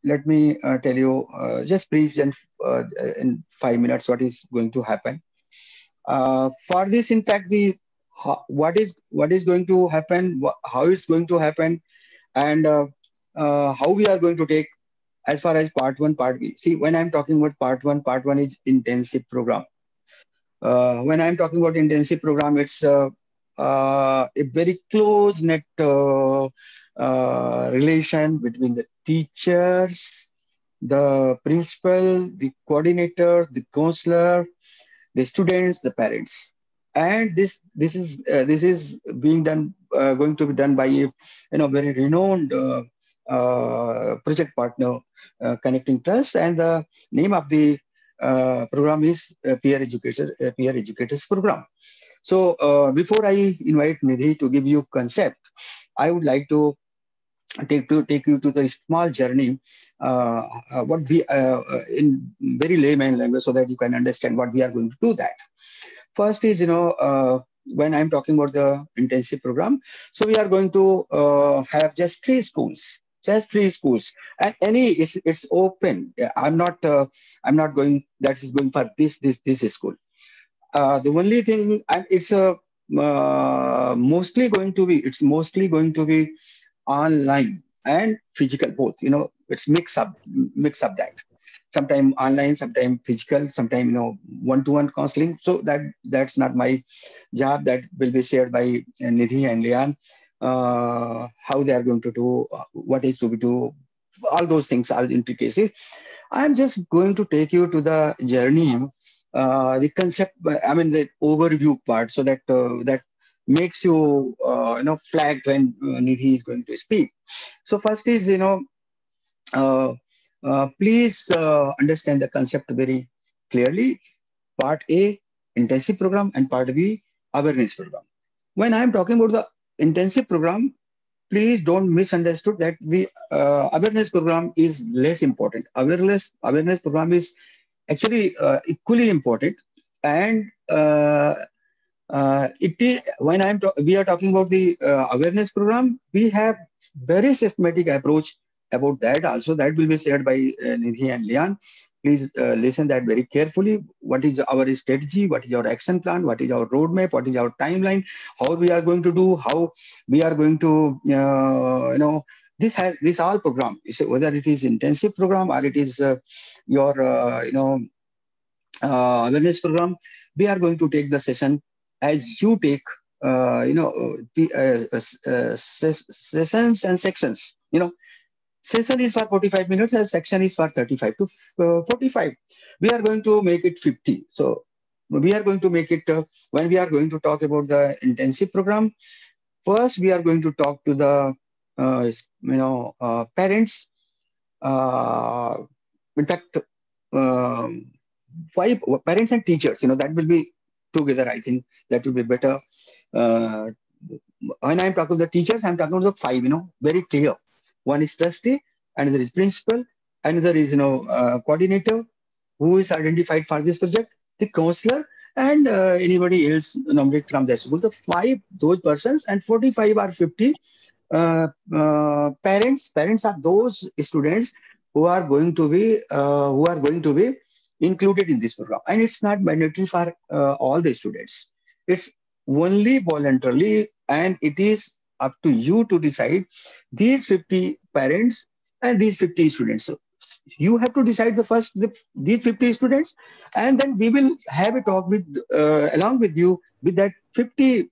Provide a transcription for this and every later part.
let me tell you just brief in 5 minutes what is going to happen. For this, in fact, the what is going to happen, how it's going to happen, and how we are going to take as far as part one, part B. See, when I'm talking about part one is intensive program. When I'm talking about intensive program, it's a very close net relation between the teachers, the principal, the coordinator, the counselor, the students, the parents. And this is being done, going to be done by a very renowned project partner, Connecting Trust, and the name of the program is Peer Educators Program. So before I invite Nidhi to give you concept, I would like to take you to the small journey, what we in very layman language, so that you can understand what we are going to do. That first is, when I'm talking about the intensive program, so we are going to have just three schools. Just three schools, and any it's open. Yeah, I'm not going. That is going for this school. The only thing, and it's mostly going to be online and physical both. It's mix up that. Sometime online, sometime physical, sometime one-to-one counseling. So that's not my job. That will be shared by Nidhi and Lian. How they are going to do, what is to be do, all those things, all intricacies. I'm just going to take you to the journey, the concept, I mean the overview part, so that that makes you flagged when Nidhi is going to speak. So first is, uh, please understand the concept very clearly. Part A, intensive program, and part B, awareness program. When I'm talking about the intensive program, please don't misunderstood that the awareness program is less important. Awareness program is actually equally important, and it is when we are talking about the awareness program, we have very systematic approach about that. Also, that will be shared by Nidhi and Lian. Please listen that very carefully. What is our strategy? What is our action plan? What is our roadmap? What is our timeline? How we are going to do? How we are going to this all program. So whether it is intensive program or it is your awareness program, we are going to take the session as you take the sessions and sections. Session is for 45 minutes and section is for 35 to 45. We are going to make it 50. So we are going to make it, when we are going to talk about the intensive program, first we are going to talk to the parents. uh, in fact, um, five parents and teachers, that will be together. I think that will be better. uh, when I'm talking to the teachers, I'm talking to the five, very clear. One is trustee, another is principal, another is coordinator who is identified for this project, the counselor, and anybody else nominated from the school. The five, those persons, and 45 or 50 parents. Parents are those students who are going to be included in this program, and it's not mandatory for all the students. It's only voluntarily, and it is up to you to decide these 50 parents and these 50 students. So you have to decide these 50 students, and then we will have a talk with along with you with that 50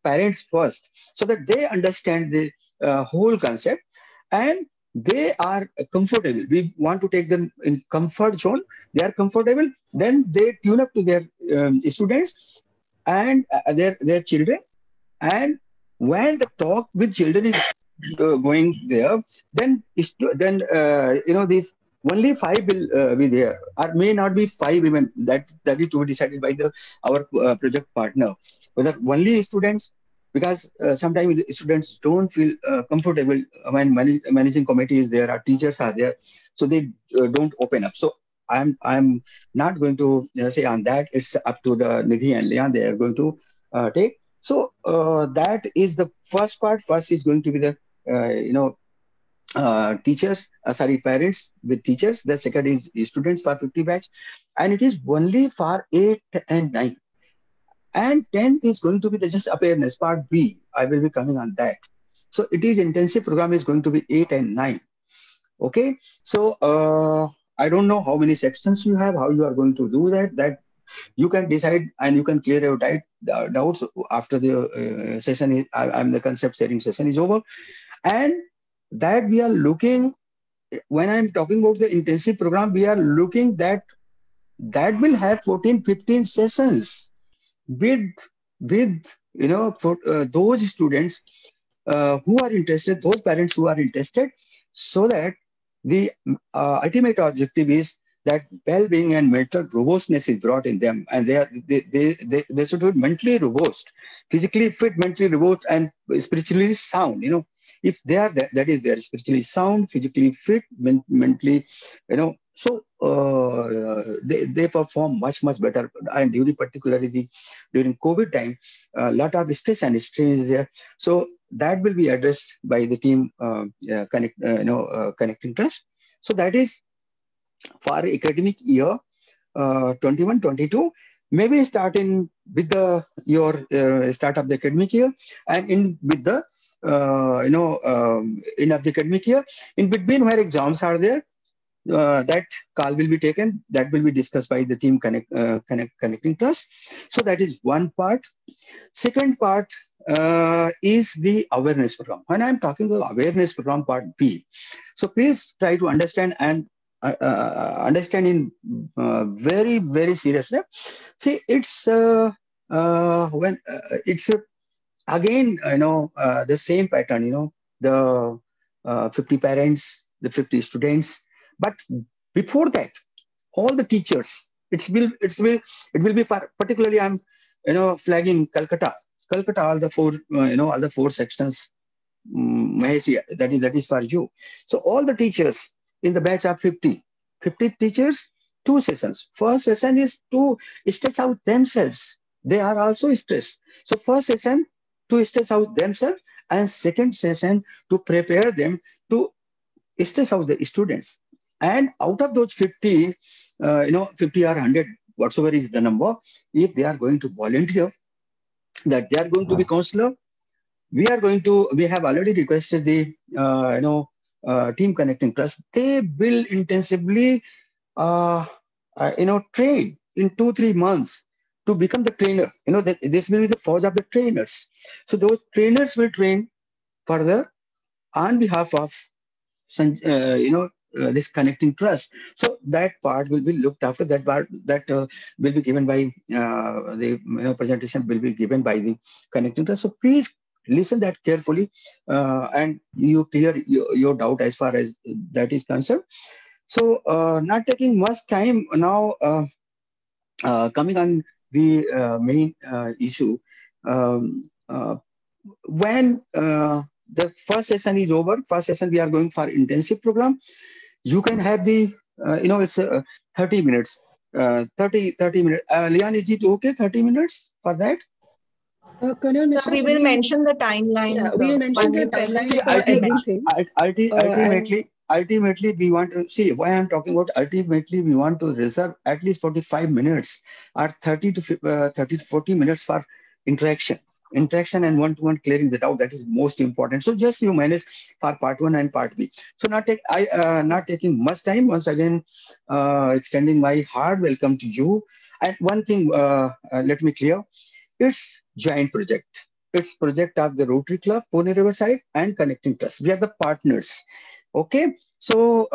parents first, so that they understand the whole concept, and they are comfortable. We want to take them in comfort zone. They are comfortable, then they tune up to their students and their children. And when the talk with children is going there, then these only five will be there, or may not be five even. That is to be decided by the our project partner, whether only students, because sometimes the students don't feel comfortable when managing committee is there, our teachers are there, so they don't open up. So I'm not going to say on that. It's up to the Nidhi and Leon. They are going to take. So that is the first part. First is going to be the uh, you know teachers, sorry, parents with teachers. The second is students for 50 batch, and it is only for 8 and 9. And 10th is going to be the just awareness part B. I will be coming on that. So it is intensive program is going to be 8 and 9. Okay. So I don't know how many sections you have, how you are going to do that. That you can decide and you can clear your doubts after the session is, I'm the concept sharing session is over. And that we are looking, when I'm talking about the intensive program, we are looking that that will have 14, 15 sessions with for those students who are interested, those parents who are interested, so that the ultimate objective is that well-being and mental robustness is brought in them, and they should be mentally robust, physically fit, mentally robust, and spiritually sound. If they are that, that is they are spiritually sound, physically fit, mentally, so they perform much better. And during particularly during COVID time, a lot of stress and strain is there. So that will be addressed by the team connecting trust. So that is for academic year 21-22. Maybe starting with the your start of the academic year, and in with the end of the academic year, in between where exams are there, that call will be taken, that will be discussed by the team connecting trust. So that is one part. Second part is the awareness program. When I'm talking about awareness program part B, so please try to understand and understand in very seriously. See, it's again, the same pattern, the 50 parents, the 50 students. But before that, all the teachers, it will be for, particularly I'm, flagging Calcutta, all the four sections, Mahesh, that is for you. So all the teachers in the batch of 50 teachers, two sessions. First session is to stress out themselves. They are also stressed. So first session to stress out themselves, and second session to prepare them to stress out the students. And out of those 50, 50 or 100, whatsoever is the number, if they are going to volunteer, that they are going to be counselor, we have already requested the team connecting trust. They will intensively train in 2-3 months to become the trainer. That this will be the forge of the trainers. So those trainers will train further on behalf of this connecting trust. So that part will be looked after. That part that will be given by the presentation will be given by the connecting trust. So please listen that carefully, and you clear your doubt as far as that is concerned. So not taking much time now, coming on the main issue. Um, when the first session is over, first session we are going for intensive program. You can have the, it's 30 minutes, 30 minutes. Leon, is it okay, 30 minutes for that? Colonel So Mishra, we will we mention the yeah, timelines we'll mention the only present timeline See, for for every. everything. And ultimately, we want to see why I'm talking about. Ultimately, we want to reserve at least 45 minutes or 30 to 40 minutes for interaction. Interaction and one-to-one clearing the doubt, that is most important. So just you manage for part one and part B. So not taking much time. Once again, extending my hard welcome to you. And one thing, let me clear. It's joint project. It's project of the Rotary Club, Pune Riverside, and Connecting Trust. We are the partners. Okay. So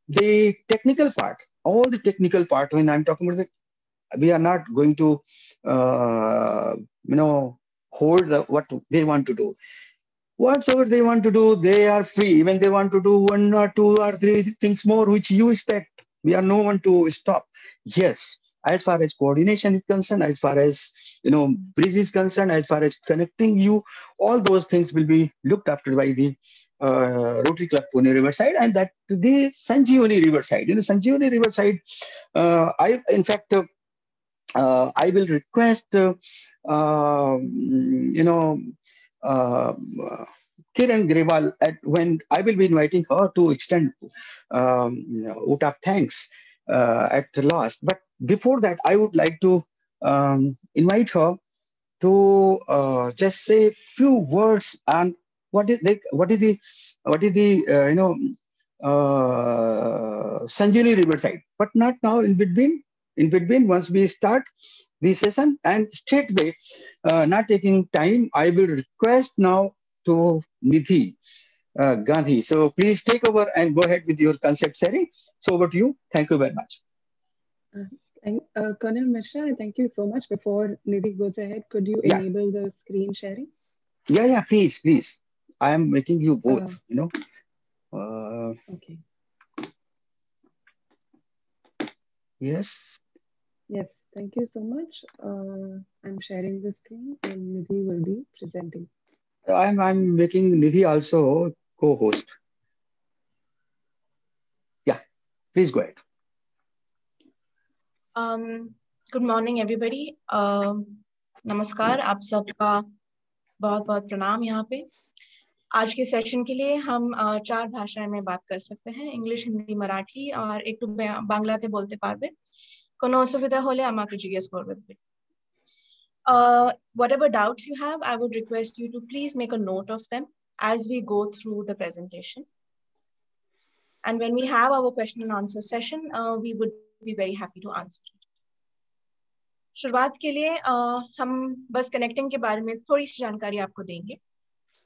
the technical part, all the technical part, when I'm talking about we are not going to, uh, hold what they want to do. Whatsoever they want to do, they are free. When they want to do one or two or three things more, which you expect, we are no one to stop. Yes, as far as coordination is concerned, as far as bridge is concerned, as far as connecting you, all those things will be looked after by the Rotary Club Pune Riverside, and that the Sanjeevani Riverside. Sanjeevani Riverside. I in fact. I will request, um, you know, uh, Kiran Grewal, when I will be inviting her to extend vote of thanks at last. But before that, I would like to invite her to just say few words on what is the Sanjini Riverside, but not now. In between, once we start the session, and straightway, not taking time, I will request now to Nidhi Gandhi. So please take over and go ahead with your concept sharing. So over to you. Thank you very much. Colonel Mishra, thank you so much. Before Nidhi goes ahead, could you Yeah, enable the screen sharing? yeah. Please. I am making you both. Uh, Okay. yes. Yes, thank you so much. I'm sharing the screen and Nidhi will be presenting. I'm making Nidhi also co-host. Yeah, please go ahead. Good morning everybody नमस्कार आप सबका बहुत बहुत प्रणाम। यहाँ पे आज के सेशन के लिए हम 4 भाषाएं में बात कर सकते हैं, इंग्लिश, हिंदी, मराठी और एक बांग्लाते बोलते पारबे। কোনো অসুবিধা হলে আমাকে জিজ্ঞেস করবেন। Whatever doubts you have, I would request you to please make a note of them as we go through the presentation. And when we have our question and answer session, we would be very happy to answer it. शुरुआत के लिए हम बस connecting के बारे में थोड़ी सी जानकारी आपको देंगे।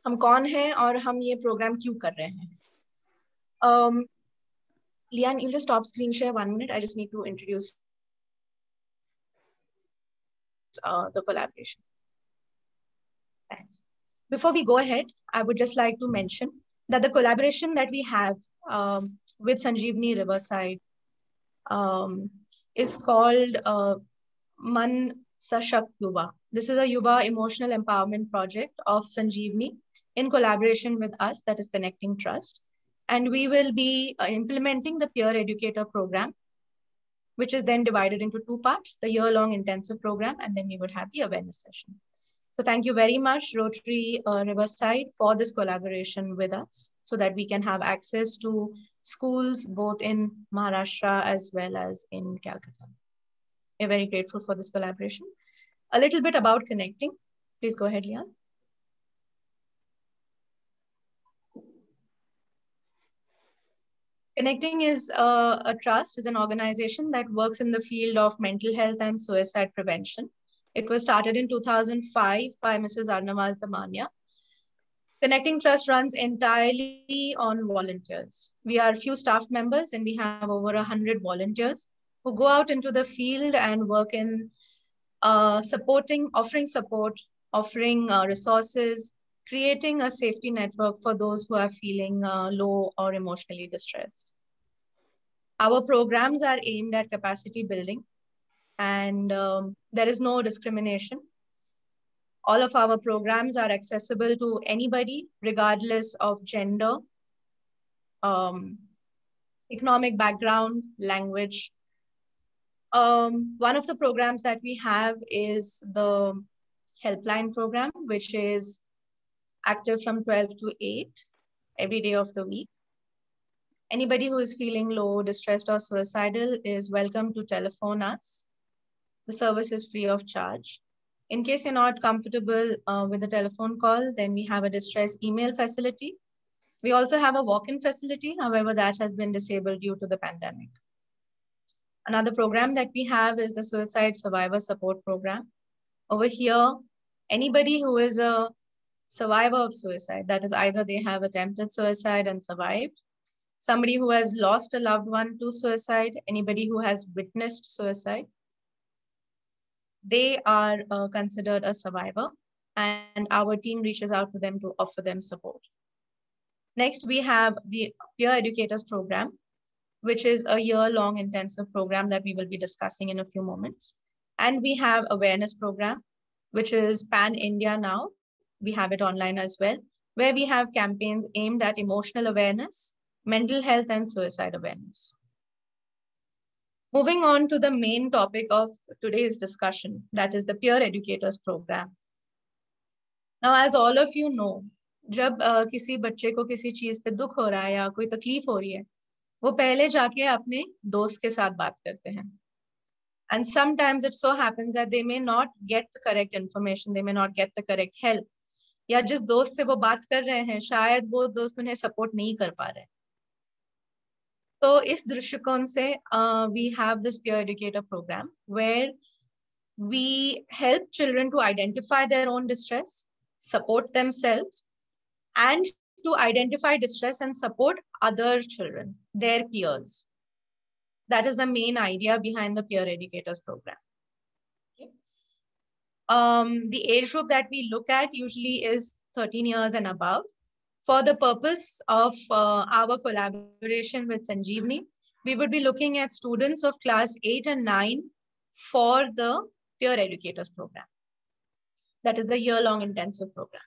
हम कौन हैं और हम ये प्रोग्राम क्यों कर रहे हैं। Lian, you just stop screen share 1 minute. I just need to introduce the collaboration. Thanks. Before we go ahead, I would just like to mention that the collaboration that we have with Sanjeevni Riverside is called Man Sashakt Yuva. This is a Yuva emotional empowerment project of Sanjeevni in collaboration with us, that is Connecting Trust. And we will be implementing the peer educator program, which is then divided into 2 parts, the year-long intensive program, and then we would have the awareness session. So thank you very much, Rotary Riverside, for this collaboration with us so that we can have access to schools both in Maharashtra as well as in Calcutta. We're very grateful for this collaboration. A little bit about Connecting. Please go ahead, Lian. Connecting is a trust, is an organization that works in the field of mental health and suicide prevention. It was started in 2005 by Mrs. Arnavaz Damania. Connecting Trust runs entirely on volunteers. We are few staff members and we have over 100 volunteers who go out into the field and work in offering support, offering resources, creating a safety network for those who are feeling low or emotionally distressed. Our programs are aimed at capacity building, and there is no discrimination. All of our programs are accessible to anybody, regardless of gender, economic background, language. One of the programs that we have is the helpline program, which is active from 12 to 8 every day of the week. Anybody who is feeling low, distressed, or suicidal is welcome to telephone us. The service is free of charge. In case you're not comfortable with the telephone call, then we have a distress email facility. We also have a walk-in facility. However, that has been disabled due to the pandemic. Another program that we have is the Suicide Survivor Support Program. Over here, anybody who is a survivor of suicide, that is either they have attempted suicide and survived, somebody who has lost a loved one to suicide, anybody who has witnessed suicide, they are considered a survivor, and our team reaches out to them to offer them support. Next, we have the Peer Educators Program, which is a year-long intensive program that we will be discussing in a few moments. And we have Awareness Program, which is pan-India now. We have it online as well, where we have campaigns aimed at emotional awareness, mental health, and suicide awareness. Moving on to the main topic of today's discussion, that is the Peer Educators Program. Now, as all of you know, जब किसी बच्चे को किसी चीज पे दुख हो रहा है या कोई तकलीफ हो रही है, वो पहले जाके अपने दोस्त के साथ बात करते हैं. And sometimes it so happens that they may not get the correct information, they may not get the correct help. या जिस दोस्त से वो बात कर रहे हैं शायद वो दोस्त उन्हें सपोर्ट नहीं कर पा रहे. तो इस दृष्टिकोण से we have this peer educator program where we help children to identify their own distress, support themselves, and to identify distress and support other children, their peers. That is the main idea behind the peer educators program. Okay. The age group that we look at usually is 13 years and above. For the purpose of our collaboration with Sanjeevani, we would be looking at students of class 8 and 9 for the peer educators program. That is the year-long intensive program.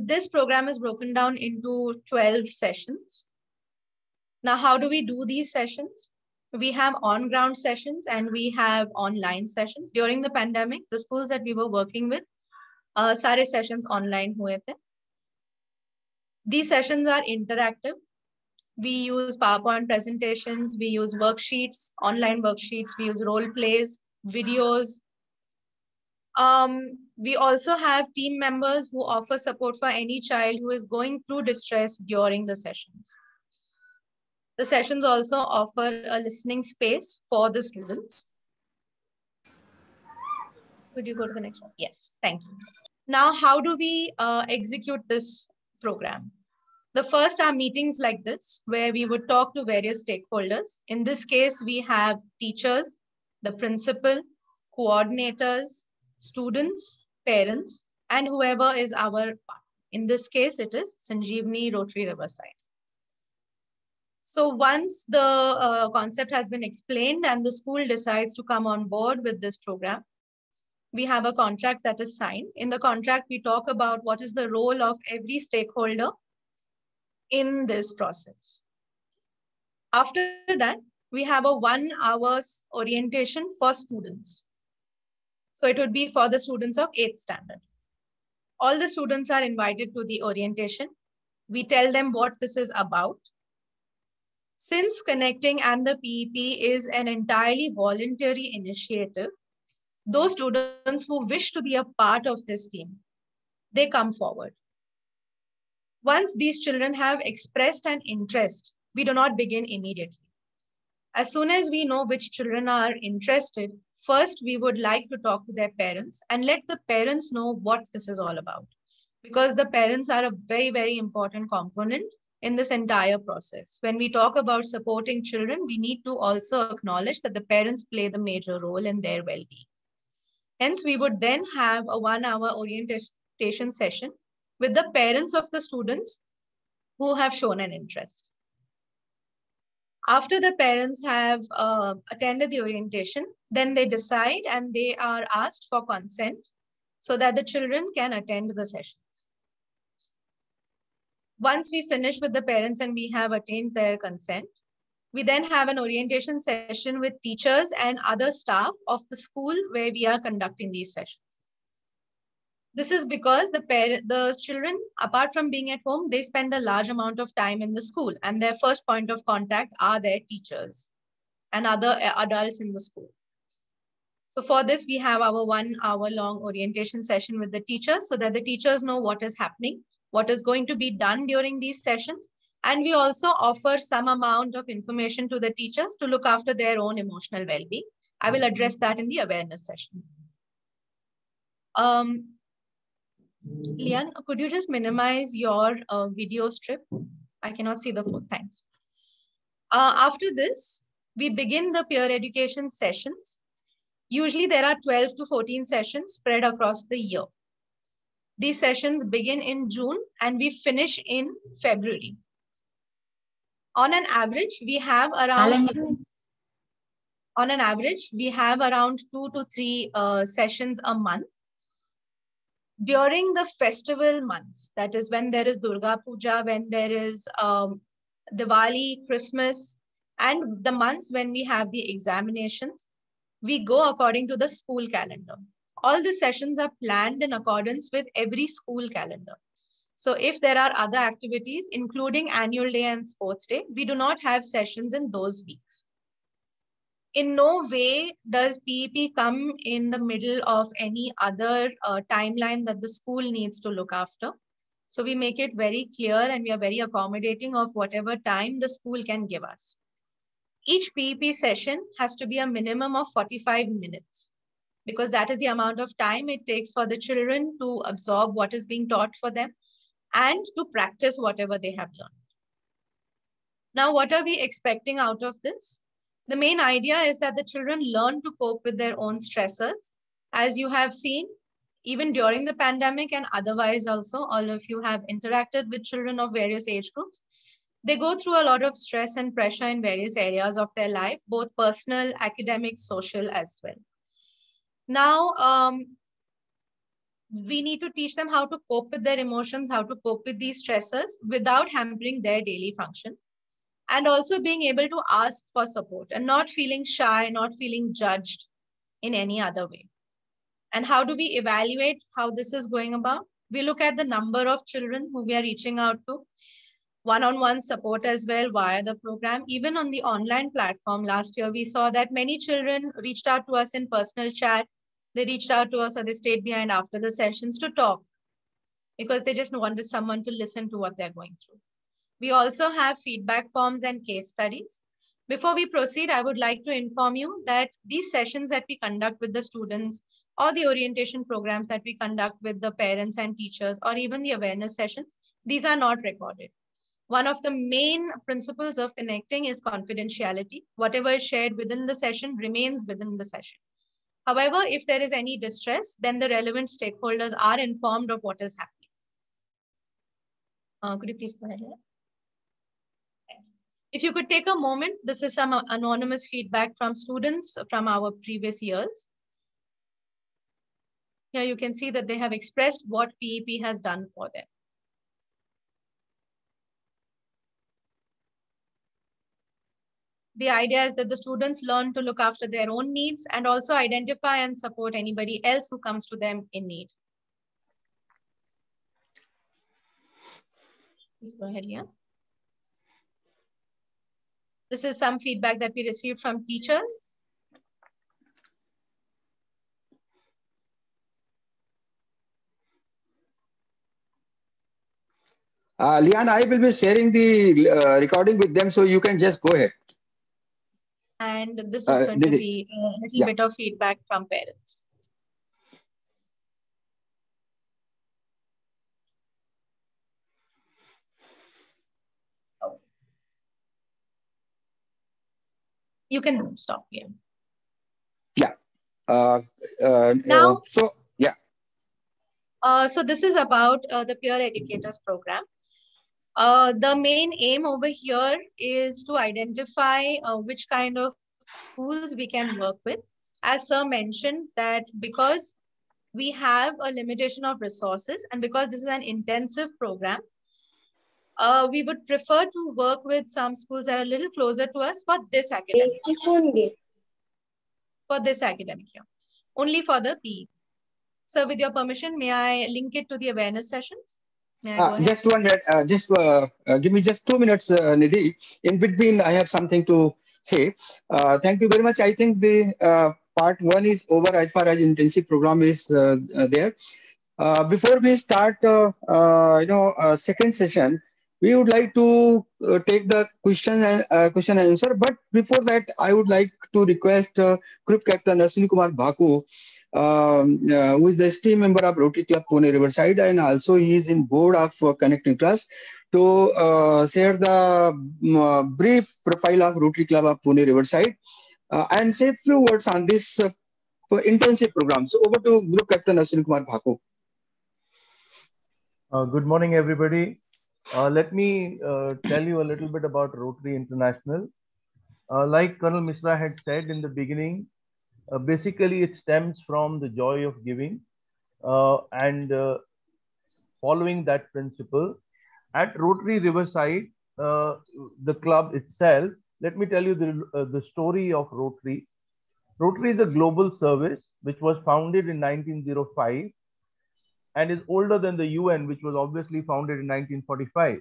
This program is broken down into 12 sessions. Now, how do we do these sessions? We have on-ground sessions and we have online sessions. During the pandemic, the schools that we were working with, sare sessions online hue the. These sessions are interactive. We use PowerPoint presentations, we use worksheets, online worksheets, we use role plays, videos. We also have team members who offer support for any child who is going through distress during the sessions. The sessions also offer a listening space for the students. Could you go to the next one? Yes, thank you. Now, how do we execute this program? The first are meetings like this, where we would talk to various stakeholders. In this case, we have teachers, the principal, coordinators, students, parents, and whoever is our partner. In this case, it is Sanjeevani Rotary Riverside. So once the concept has been explained and the school decides to come on board with this program, we have a contract that is signed. In the contract, we talk about what is the role of every stakeholder in this process. After that, we have a 1 hour orientation for students. So it would be for the students of 8th standard. All the students are invited to the orientation. We tell them what this is about. Since Connecting and the PEP is an entirely voluntary initiative, those students who wish to be a part of this team, they come forward. Once these children have expressed an interest, we do not begin immediately. As soon as we know which children are interested, first we would like to talk to their parents and let the parents know what this is all about. Because the parents are a very, very important component in this entire process. When we talk about supporting children, we need to also acknowledge that the parents play the major role in their well-being. Hence, we would then have a 1 hour orientation session with the parents of the students who have shown an interest. After the parents have attended the orientation, then they decide and they are asked for consent so that the children can attend the sessions. Once we finish with the parents and we have attained their consent, we then have an orientation session with teachers and other staff of the school where we are conducting these sessions. This is because the children, apart from being at home, they spend a large amount of time in the school and their first point of contact are their teachers and other adults in the school. So for this, we have our 1 hour long orientation session with the teachers so that the teachers know what is happening, what is going to be done during these sessions. And we also offer some amount of information to the teachers to look after their own emotional well-being. I will address that in the awareness session. Lian, could you just minimize your video strip? I cannot see the phone, thanks. After this, we begin the peer education sessions. Usually there are 12 to 14 sessions spread across the year. These sessions begin in June and we finish in February. On an average, we have around 2 to 3 sessions a month. During the festival months, that is when there is Durga Puja, when there is Diwali, Christmas, and the months when we have the examinations, we go according to the school calendar. All the sessions are planned in accordance with every school calendar. So if there are other activities, including annual day and sports day, we do not have sessions in those weeks. In no way does PEP come in the middle of any other timeline that the school needs to look after. So we make it very clear and we are very accommodating of whatever time the school can give us. Each PEP session has to be a minimum of 45 minutes because that is the amount of time it takes for the children to absorb what is being taught for them and to practice whatever they have learned. Now, what are we expecting out of this? The main idea is that the children learn to cope with their own stressors. As you have seen, even during the pandemic and otherwise also, all of you have interacted with children of various age groups. They go through a lot of stress and pressure in various areas of their life, both personal, academic, social as well. Now, we need to teach them how to cope with their emotions, how to cope with these stressors without hampering their daily function. And also being able to ask for support and not feeling shy, not feeling judged in any other way. And how do we evaluate how this is going about? We look at the number of children who we are reaching out to, one-on-one support as well via the program. Even on the online platform last year, we saw that many children reached out to us in personal chat. They reached out to us or they stayed behind after the sessions to talk because they just wanted someone to listen to what they're going through. We also have feedback forms and case studies. Before we proceed, I would like to inform you that these sessions that we conduct with the students or the orientation programs that we conduct with the parents and teachers or even the awareness sessions, these are not recorded. One of the main principles of connecting is confidentiality. Whatever is shared within the session remains within the session. However, if there is any distress, then the relevant stakeholders are informed of what is happening. Could you please go ahead here? If you could take a moment, this is some anonymous feedback from students from our previous years. Here you can see that they have expressed what PEP has done for them. The idea is that the students learn to look after their own needs and also identify and support anybody else who comes to them in need. Please go ahead, yeah. This is some feedback that we received from teachers. Lian, I will be sharing the recording with them, so you can just go ahead. And this is going to be a little bit of feedback from parents. You can stop here. Yeah. Now, so yeah. So this is about the Peer Educators Program. The main aim over here is to identify which kind of schools we can work with. As Sir mentioned, that because we have a limitation of resources and because this is an intensive program, we would prefer to work with some schools that are a little closer to us for this academic year. For this academic year. Only for the PE. So with your permission, may I link it to the awareness sessions? Just 1 minute. Give me just 2 minutes, Nidhi. In between, I have something to say. Thank you very much. I think the part 1 is over as far as intensive program is there. Before we start, second session, we would like to take the question and answer. But before that, I would like to request Group Captain Ashwini Kumar Bhaku, who is the esteemed member of Rotary Club Pune Riverside, and also he is in board of Connecting Trust, to share the brief profile of Rotary Club of Pune Riverside and say a few words on this intensive program. So over to Group Captain Ashwini Kumar Bhaku. Good morning, everybody. Let me tell you a little bit about Rotary International. Like Colonel Misra had said in the beginning, basically it stems from the joy of giving and following that principle. At Rotary Riverside, the club itself, let me tell you the story of Rotary. Rotary is a global service which was founded in 1905 and is older than the UN, which was obviously founded in 1945.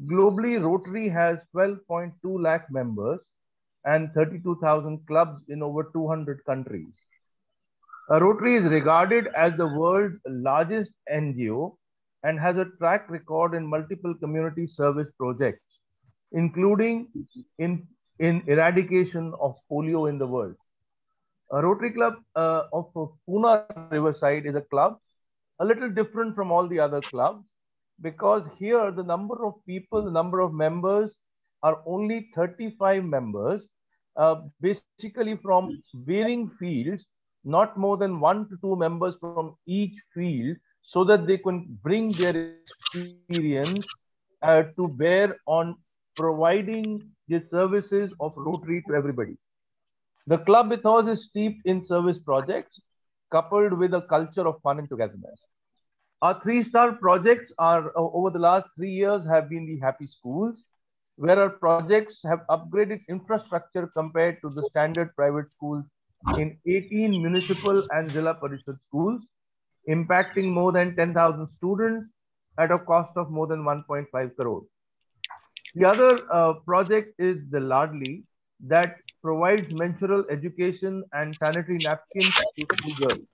Globally, Rotary has 12.2 lakh members and 32,000 clubs in over 200 countries. Rotary is regarded as the world's largest NGO and has a track record in multiple community service projects, including in eradication of polio in the world. A Rotary Club of Pune Riverside is a club a little different from all the other clubs, because here the number of people, the number of members are only 35 members, basically from varying fields, not more than 1 to 2 members from each field, so that they can bring their experience to bear on providing the services of Rotary to everybody. The club ethos is steeped in service projects, coupled with a culture of fun and togetherness. Our 3-star projects are over the last 3 years have been the Happy Schools, where our projects have upgraded infrastructure compared to the standard private schools in 18 municipal and Zilla Parishad schools, impacting more than 10,000 students at a cost of more than 1.5 crore. The other project is the Ladli, that provides menstrual education and sanitary napkins to school girls.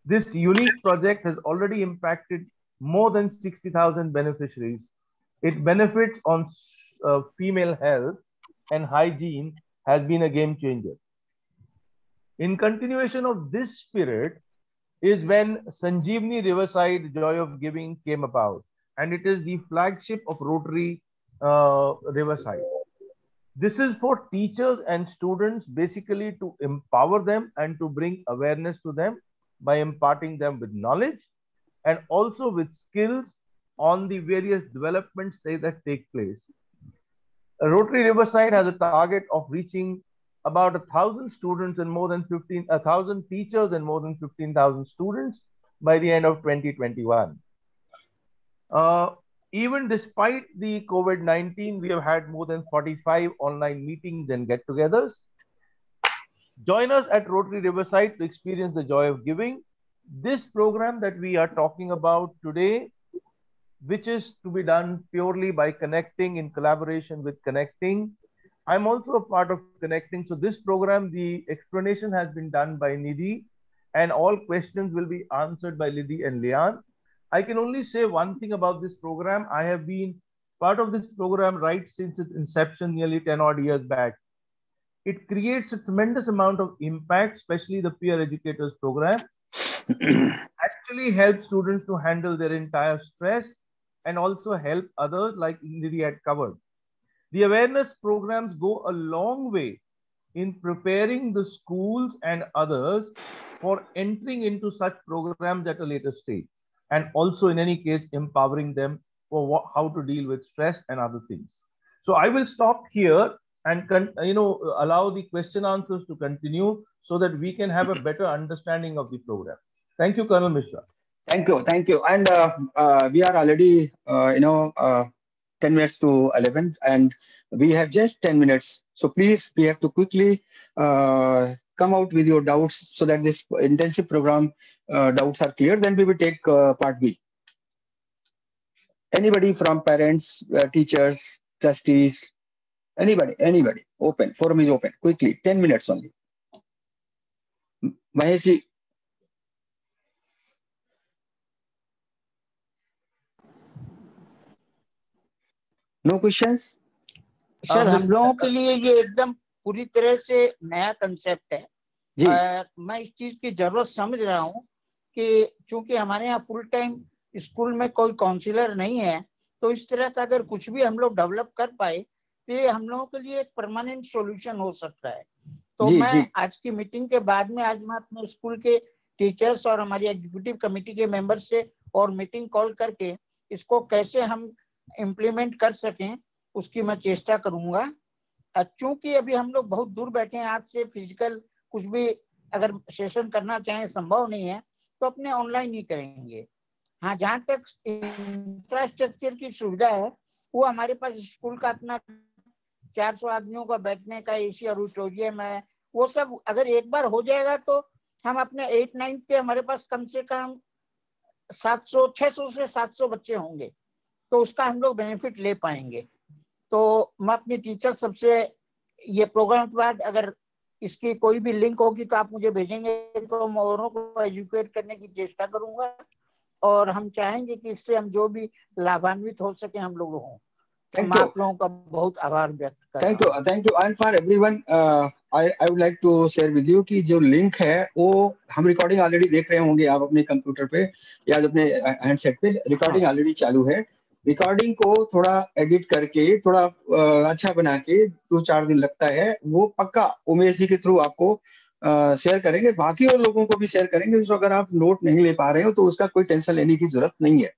This unique project has already impacted more than 60,000 beneficiaries. It benefits on female health and hygiene, has been a game changer. In continuation of this spirit is when Sanjeevani Riverside Joy of Giving came about, and it is the flagship of Rotary Riverside. This is for teachers and students, basically to empower them and to bring awareness to them by imparting them with knowledge and also with skills on the various developments that take place. Rotary Riverside has a target of reaching about 1,000 students and more than 1,000 teachers and more than 15,000 students by the end of 2021. Even despite the COVID-19, we have had more than 45 online meetings and get-togethers. Join us at Rotary Riverside to experience the joy of giving. This program that we are talking about today, which is to be done purely by connecting in collaboration with Connecting. I'm also a part of Connecting. So this program, the explanation has been done by Nidhi, and all questions will be answered by Nidhi and Lian. I can only say one thing about this program. I have been part of this program right since its inception nearly 10 odd years back. It creates a tremendous amount of impact, especially the peer educators program. Actually helps students to handle their entire stress and also help others, like Nidhi had covered. The awareness programs go a long way in preparing the schools and others for entering into such programs at a later stage, and also in any case empowering them for how to deal with stress and other things. So I will stop here and allow the question answers to continue so that we can have a better understanding of the program. Thank you, Colonel Mishra. Thank you. And we are already 10 minutes to 11, and we have just 10 minutes. So please, we have to quickly come out with your doubts so that this intensive program doubts are clear. Then we will take part B. Anybody from parents, teachers, trustees, anybody, open. Forum is open. Quickly, 10 minutes only. Mahesh. No questions? Sir हम लोगों के लिए ये एकदम पूरी तरह से नया कंसेप्ट है और मैं इस चीज की जरूरत समझ रहा हूँ कि चूंकि हमारे यहाँ फुल टाइम स्कूल में कोई काउंसलर नहीं है, तो इस तरह का अगर कुछ भी हम लोग डेवलप कर पाए तो ये हम लोगों के लिए एक परमानेंट सॉल्यूशन हो सकता है। तो मैं आज की मीटिंग के बाद में आज मैं अपने स्कूल के टीचर्स और हमारी एग्जीक्यूटिव कमेटी के मेंबर से और मीटिंग कॉल करके इसको कैसे हम इम्प्लीमेंट कर सकें उसकी मैं चेष्टा करूंगा। चूंकि अभी हम लोग बहुत दूर बैठे हैं, आपसे फिजिकल कुछ भी अगर सेशन करना चाहें संभव नहीं है, तो अपने ऑनलाइन ही करेंगे। हाँ, जहाँ तक इंफ्रास्ट्रक्चर की सुविधा है वो हमारे पास स्कूल का अपना 400 आदमियों का बैठने का एसी ऑडिटोरियम है वो सब अगर एक बार हो जाएगा तो हम अपने 8-9 के हमारे पास कम से कम 600 से 700 बच्चे होंगे, तो उसका हम लोग बेनिफिट ले पाएंगे। तो मैं अपनी टीचर सबसे ये प्रोग्राम के बाद अगर इसकी कोई भी लिंक होगी तो आप मुझे भेजेंगे, तो मैं औरों को एजुकेट करने की चेष्टा करूंगा, और हम चाहेंगे कि इससे हम जो भी लाभान्वित हो सके हम लोग हों। मैं आप लोगों का बहुत आभार व्यक्त करता हूं। Thank you and for everyone. I would like to share with you कि जो लिंक है वो हम रिकॉर्डिंग ऑलरेडी देख रहे होंगे आप अपने कंप्यूटर पे या अपने हैंडसेट पे, रिकॉर्डिंग ऑलरेडी चालू है। रिकॉर्डिंग को थोड़ा एडिट करके थोड़ा अच्छा बना के 2-4 दिन लगता है, वो पक्का उमेश जी के थ्रू आपको शेयर करेंगे, बाकी और लोगों को भी शेयर करेंगे। तो अगर आप नोट नहीं ले पा रहे हो तो उसका कोई टेंशन लेने की जरूरत नहीं है।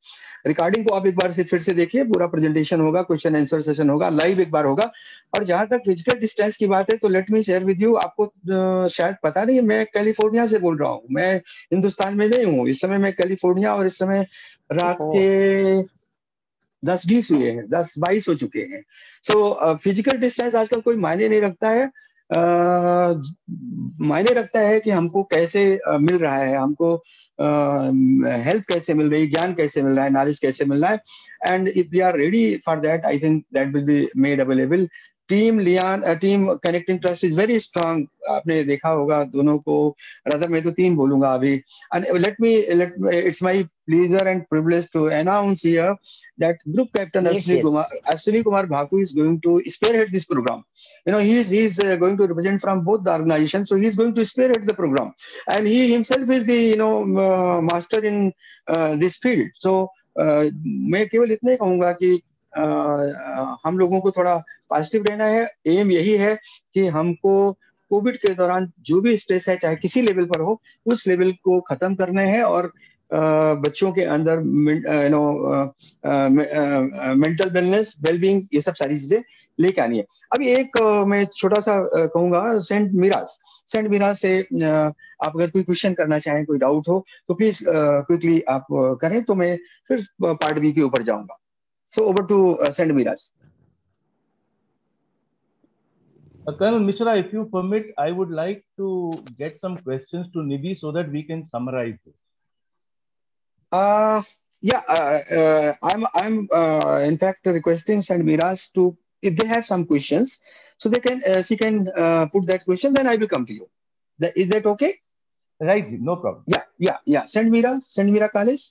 रिकॉर्डिंग को आप एक बार से फिर से देखिए, पूरा प्रेजेंटेशन होगा, क्वेश्चन आंसर सेशन होगा, लाइव एक बार होगा। और जहां तक फिजिकल डिस्टेंस की बात है तो let me share with you, आपको शायद पता नहीं, मैं कैलिफोर्निया से बोल रहा हूँ, मैं हिंदुस्तान में नहीं हूँ इस समय, मैं कैलिफोर्निया, और इस समय रात के 10-20 हुए हैं, 10-22 हो चुके हैं। सो फिजिकल डिस्टेंस आजकल कोई मायने नहीं रखता है, मायने रखता है कि हमको कैसे मिल रहा है, हमको हेल्प कैसे मिल रही है, ज्ञान कैसे मिल रहा है, नॉलेज कैसे मिल रहा है। And if we are ready for that, I think that will be made available. Team लियान, team connecting trust is very strong, आपने देखा होगा दोनों को, रादर मैं तो 3 बोलूंगा अभी। And let me it's my pleasure and privilege to announce here that group captain Ashwini Kumar Bhaku is going to spearhead this program. You know, he is going to represent from both the organizations, so he is going to spearhead the program, and he himself is the master in this field. So मैं केवल इतना ही कहूंगा कि हम लोगों को थोड़ा positive रहना है। एम यही है कि हमको कोविड के दौरान जो भी स्ट्रेस है, चाहे किसी लेवल पर हो, उस लेवल को खत्म करना है और बच्चों के अंदर मेंटल वेलनेस, वेलबींग, ये सब सारी चीजें लेके आनी है। अभी एक मैं छोटा सा कहूंगा, सेंट मीराज से आप अगर कोई क्वेश्चन करना चाहें, कोई डाउट हो तो प्लीज क्विकली आप करें, तो मैं फिर पार्ट बी के ऊपर जाऊंगा। So over to saint Mirage. Colonel Mishra, if you permit, I would like to get some questions to Nidhi so that we can summarize this. I'm in fact requesting St. Miraz to, if they have some questions, so they can she can put that question, then I will come to you. Is that okay? Right, no problem. Yeah. St. Mira College.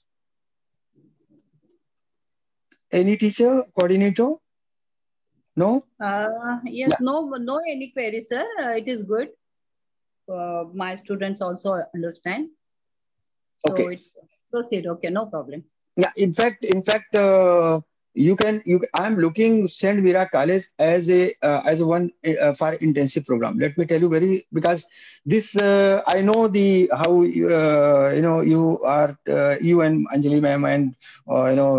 Any teacher, coordinator? No. Yes. Yeah. No any query, sir. It is good. My students also understand. So okay. It's proceed. Okay, no problem. Yeah, in fact, I'm looking St. Mira College as a one for intensive program. Let me tell you because this I know how you are you and Anjali ma'am and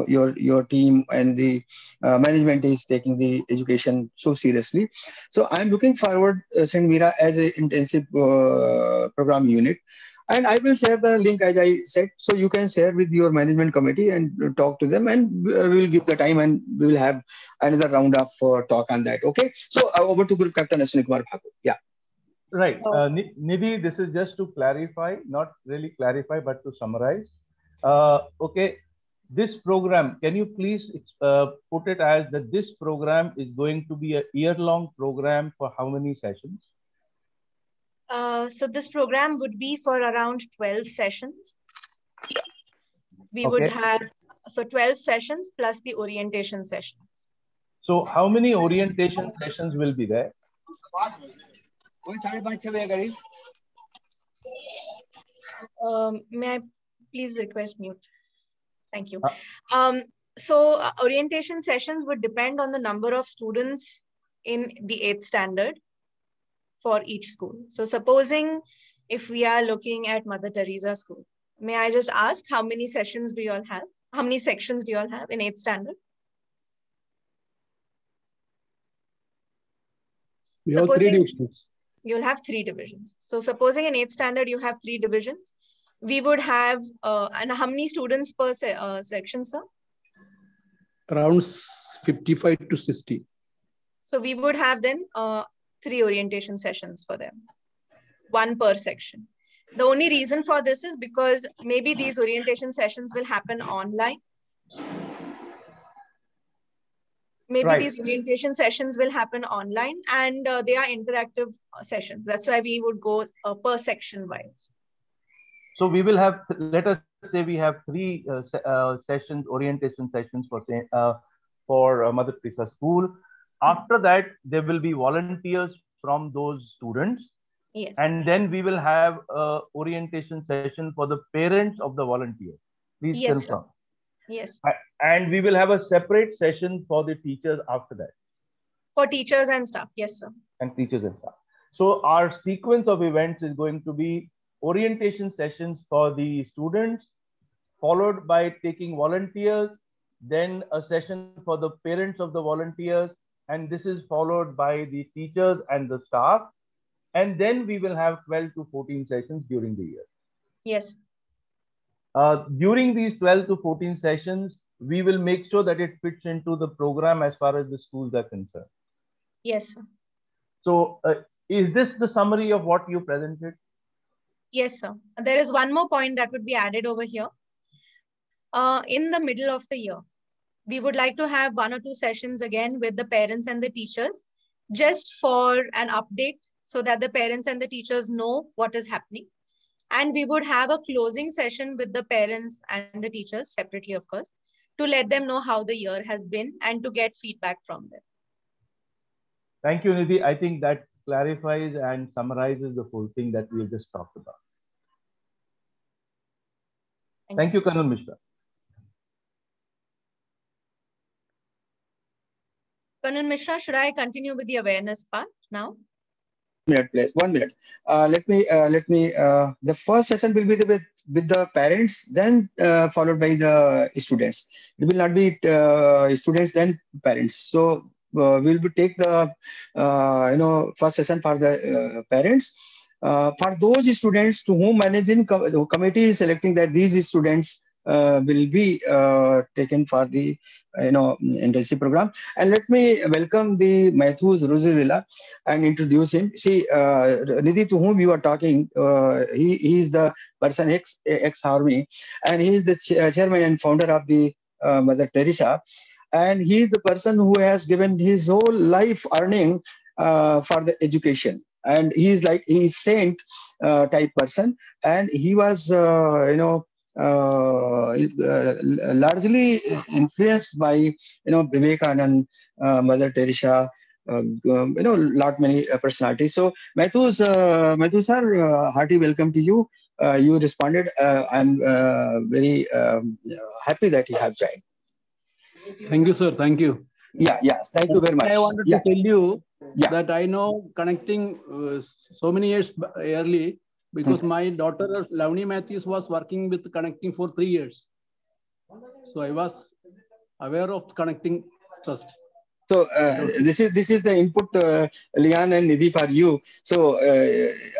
your team and the management is taking the education so seriously. So I'm looking forward St. Mira as a intensive program unit. And I will share the link as I said, so you can share with your management committee and talk to them, and we will give the time and we will have another round of talk on that. Okay. So over to Group Captain Ashwini Kumar Bhaku. Yeah. Right. Nidhi, this is just to clarify, not really clarify, but to summarize. Okay. This program, can you please put it as that this program is going to be a year-long program for how many sessions? So this program would be for around 12 sessions. We would have 12 sessions plus the orientation sessions. So how many orientation sessions will be there? May I please request mute? Thank you. So orientation sessions would depend on the number of students in the 8th standard for each school. So supposing if we are looking at Mother Teresa School, may I just ask how many sessions do you all have? How many sections do you all have in 8th standard? We have 3 divisions. You'll have 3 divisions. So supposing in 8th standard you have 3 divisions, we would have, and how many students per section, sir? Around 55 to 60. So we would have then 3 orientation sessions for them. one per section. The only reason for this is because maybe these orientation sessions will happen online. Maybe these orientation sessions will happen online, and they are interactive sessions. That's why we would go per section wise. So we will have, let us say we have 3 sessions, orientation sessions for Mother Teresa School. After that, there will be volunteers from those students. Yes. And then we will have a orientation session for the parents of the volunteers. Please confirm. Sir. Yes. And we will have a separate session for the teachers after that. For teachers and staff. Yes, sir. And teachers and staff. So our sequence of events is going to be orientation sessions for the students, followed by taking volunteers, then a session for the parents of the volunteers, and this is followed by the teachers and the staff. And then we will have 12 to 14 sessions during the year. Yes. During these 12 to 14 sessions, we will make sure that it fits into the program as far as the schools are concerned. Yes, sir. So is this the summary of what you presented? Yes, sir. There is one more point that would be added over here. In the middle of the year, we would like to have 1 or 2 sessions again with the parents and the teachers, just for an update so that the parents and the teachers know what is happening. And we would have a closing session with the parents and the teachers separately, of course, to let them know how the year has been and to get feedback from them. Thank you, Nidhi. I think that clarifies and summarizes the whole thing that we have just talked about. Thank you, Colonel Mishra. Colonel Mishra, should I continue with the awareness part now? 1 minute, please. 1 minute. Let me. The first session will be with the parents, then followed by the students. It will not be students then parents. So we'll take the first session for the parents. For those students to whom managing committee is selecting that these students will be taken for the internship program. And let me welcome the Mathews Rosavilla and introduce him. See, Nidhi, to whom you are talking, he is the person ex-army, and he is the chairman and founder of the Mother Teresa. And he is the person who has given his whole life earning for the education. And he is like, he is saint type person. And he was, largely influenced by Vivekanand, Mother Teresa, lot many personalities. So Mathews sir, hearty welcome to you. You responded. I'm very happy that you have joined. Thank you, sir. Thank you. Yes. Thank you very much. I wanted to tell you that I know connecting so many years early, because my daughter Lavani Mathews was working with connecting for 3 years. So I was aware of connecting trust. So this is the input, Lian and Nidhi, for you. So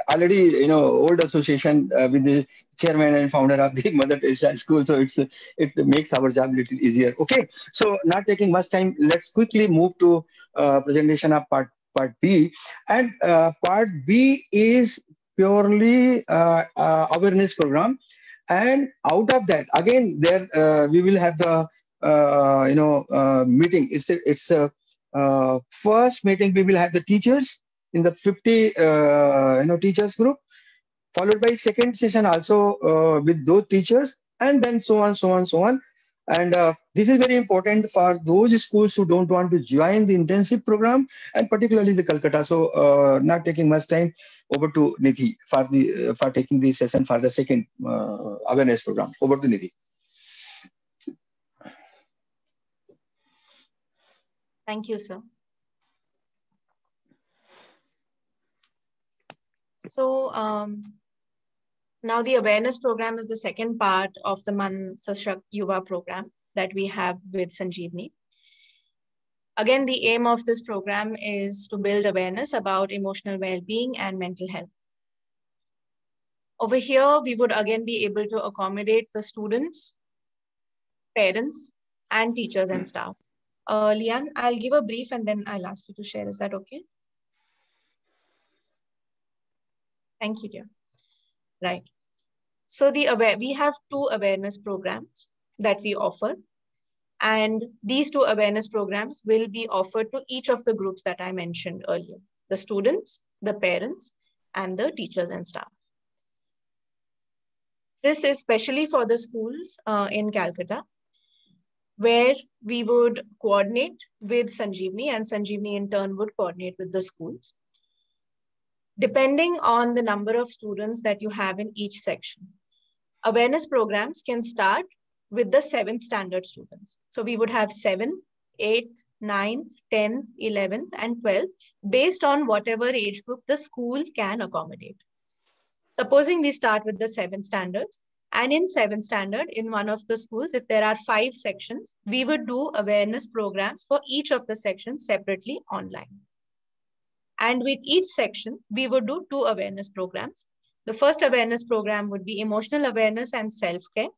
already old association with the chairman and founder of the Mother Teresa School. So it makes our job a little easier. Okay. So not taking much time, let's quickly move to presentation of part B. And part B is purely awareness program. And out of that, again, there we will have the meeting. It's a first meeting. We will have the teachers in the 50 teachers group, followed by second session also with those teachers, and then so on. And this is very important for those schools who don't want to join the intensive program, and particularly the Calcutta. So not taking much time, over to Nidhi for taking the session for the second awareness program. Over to Nidhi. Thank you, sir. So now the awareness program is the second part of the Man Sashakt Yuva program that we have with Sanjeevani. Again, the aim of this program is to build awareness about emotional well-being and mental health. Over here, we would again be able to accommodate the students, parents, and teachers and staff. Lian, I'll give a brief and then I'll ask you to share. Is that okay? Thank you, dear. Right. So we have 2 awareness programs that we offer. And these 2 awareness programs will be offered to each of the groups that I mentioned earlier: the students, the parents, and the teachers and staff. This is especially for the schools in Calcutta, where we would coordinate with Sanjeevani, and Sanjeevani in turn would coordinate with the schools, depending on the number of students that you have in each section. Awareness programs can start with the 7th standard students. So we would have 7th, 8th, 9th, 10th, 11th, and 12th, based on whatever age group the school can accommodate. Supposing we start with the 7th standards, and in 7th standard, in one of the schools, if there are 5 sections, we would do awareness programs for each of the sections separately online. And with each section, we would do 2 awareness programs. The first awareness program would be emotional awareness and self-care,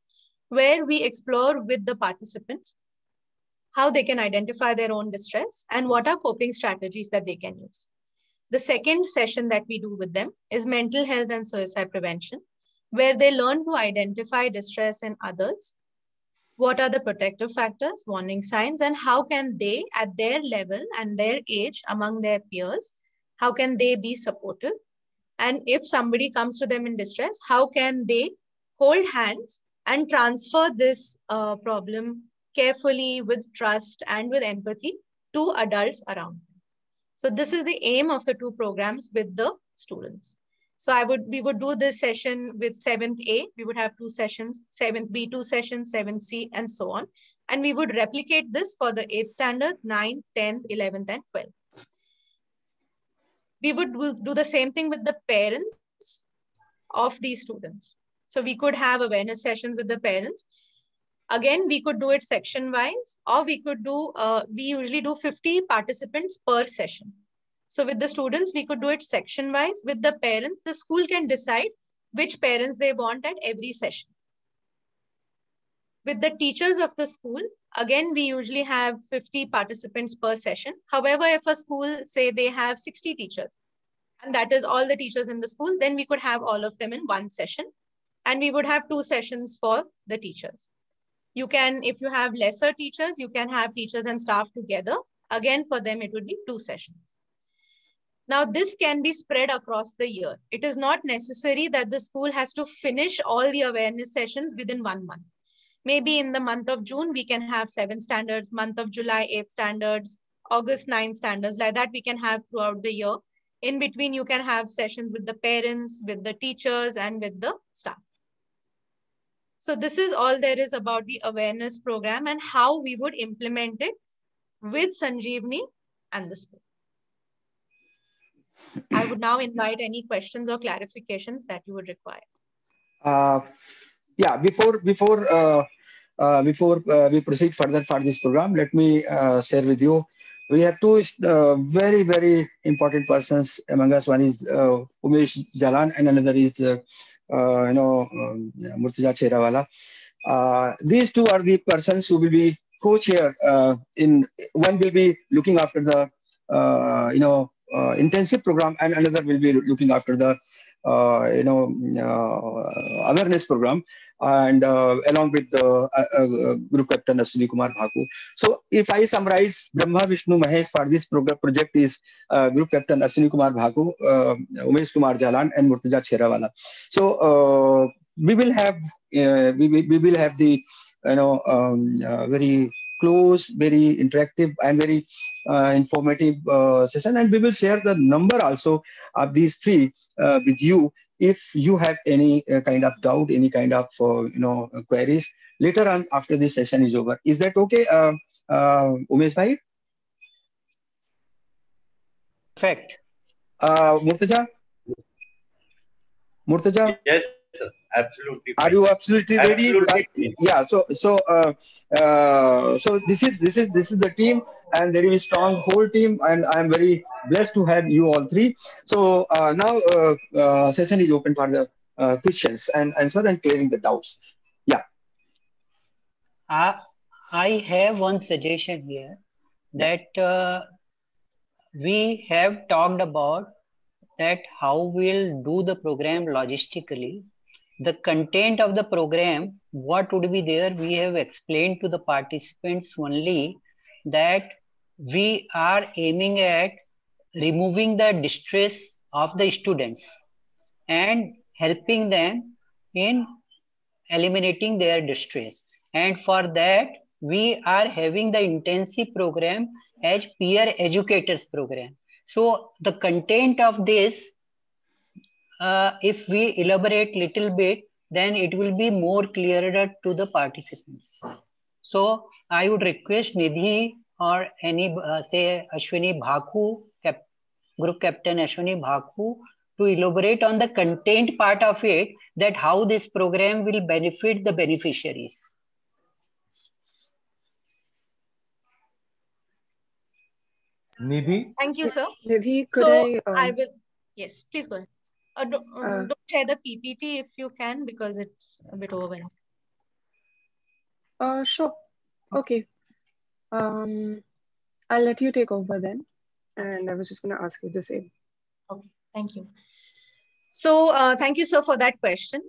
where we explore with the participants how they can identify their own distress and what are coping strategies that they can use. The second session that we do with them is mental health and suicide prevention, where they learn to identify distress in others, what are the protective factors, warning signs, and how can they, at their level and their age among their peers, how can they be supportive? And if somebody comes to them in distress, how can they hold hands and transfer this problem carefully, with trust and with empathy, to adults around them? So this is the aim of the 2 programs with the students. So we would do this session with 7th A. We would have 2 sessions, 7th B 2 sessions, 7th C, and so on. And we would replicate this for the 8th standards, 9th, 10th, 11th, and 12th. We would do the same thing with the parents of these students. So we could have awareness sessions with the parents. Again, we could do it section wise, or we could do, we usually do 50 participants per session. So with the students, we could do it section wise. With the parents, the school can decide which parents they want at every session. With the teachers of the school, again, we usually have 50 participants per session. However, if a school, say they have 60 teachers, and that is all the teachers in the school, then we could have all of them in one session, and we would have 2 sessions for the teachers. You can, if you have lesser teachers, you can have teachers and staff together. Again, for them, it would be 2 sessions. Now, this can be spread across the year. It is not necessary that the school has to finish all the awareness sessions within 1 month. Maybe in the month of June, we can have 7 standards, month of July, 8 standards, August, 9 standards. Like that, we can have throughout the year. In between, you can have sessions with the parents, with the teachers, and with the staff. So this is all there is about the awareness program and how we would implement it with Sanjeevani and the school. I would now invite any questions or clarifications that you would require. Yeah, before we proceed further for this program, let me share with you. We have 2 very, very important persons among us. One is Umesh Jalan, and another is Murtaza Chherawala. These 2 are the persons who will be co-chair. One will be looking after the intensive program, and another will be looking after the awareness program, and along with the group captain Ashwini Kumar Bhaku. So if I summarize, Brahma Vishnu Mahesh for this project is group captain Ashwini Kumar Bhaku, Umesh Kumar Jalan, and Murtaza Chherawala. So we will have the very close, very interactive, and very informative session, and we will share the number also of these 3 with you if you have any kind of doubt, any kind of queries later on after this session is over. Is that okay, Umesh bhai? Perfect. Murtaza? Yes, sir. Absolutely. Are you absolutely ready? Absolutely. Yeah. So this is the team, and there is a strong whole team, and I am very blessed to have you all 3. So now session is open for the questions and answer and clearing the doubts. Yeah. I have one suggestion here that we have talked about that how we'll do the program logistically. The content of the program, what would be there, we have explained to the participants only that we are aiming at removing the distress of the students and helping them in eliminating their distress. And for that, we are having the intensive program as peer educators program. So the content of this, if we elaborate little bit, then it will be more clearer to the participants. So I would request Nidhi or any, say Ashwini Bhaku, Group Captain Ashwini Bhaku, to elaborate on the content part of it, that how this program will benefit the beneficiaries. Nidhi? Thank you, sir. Nidhi, could I will, yes, please go ahead. Don't share the PPT if you can, because it's a bit overwhelming. Sure. Okay. I'll let you take over then. And I was just going to ask you the same. Okay, thank you. So thank you, sir, for that question.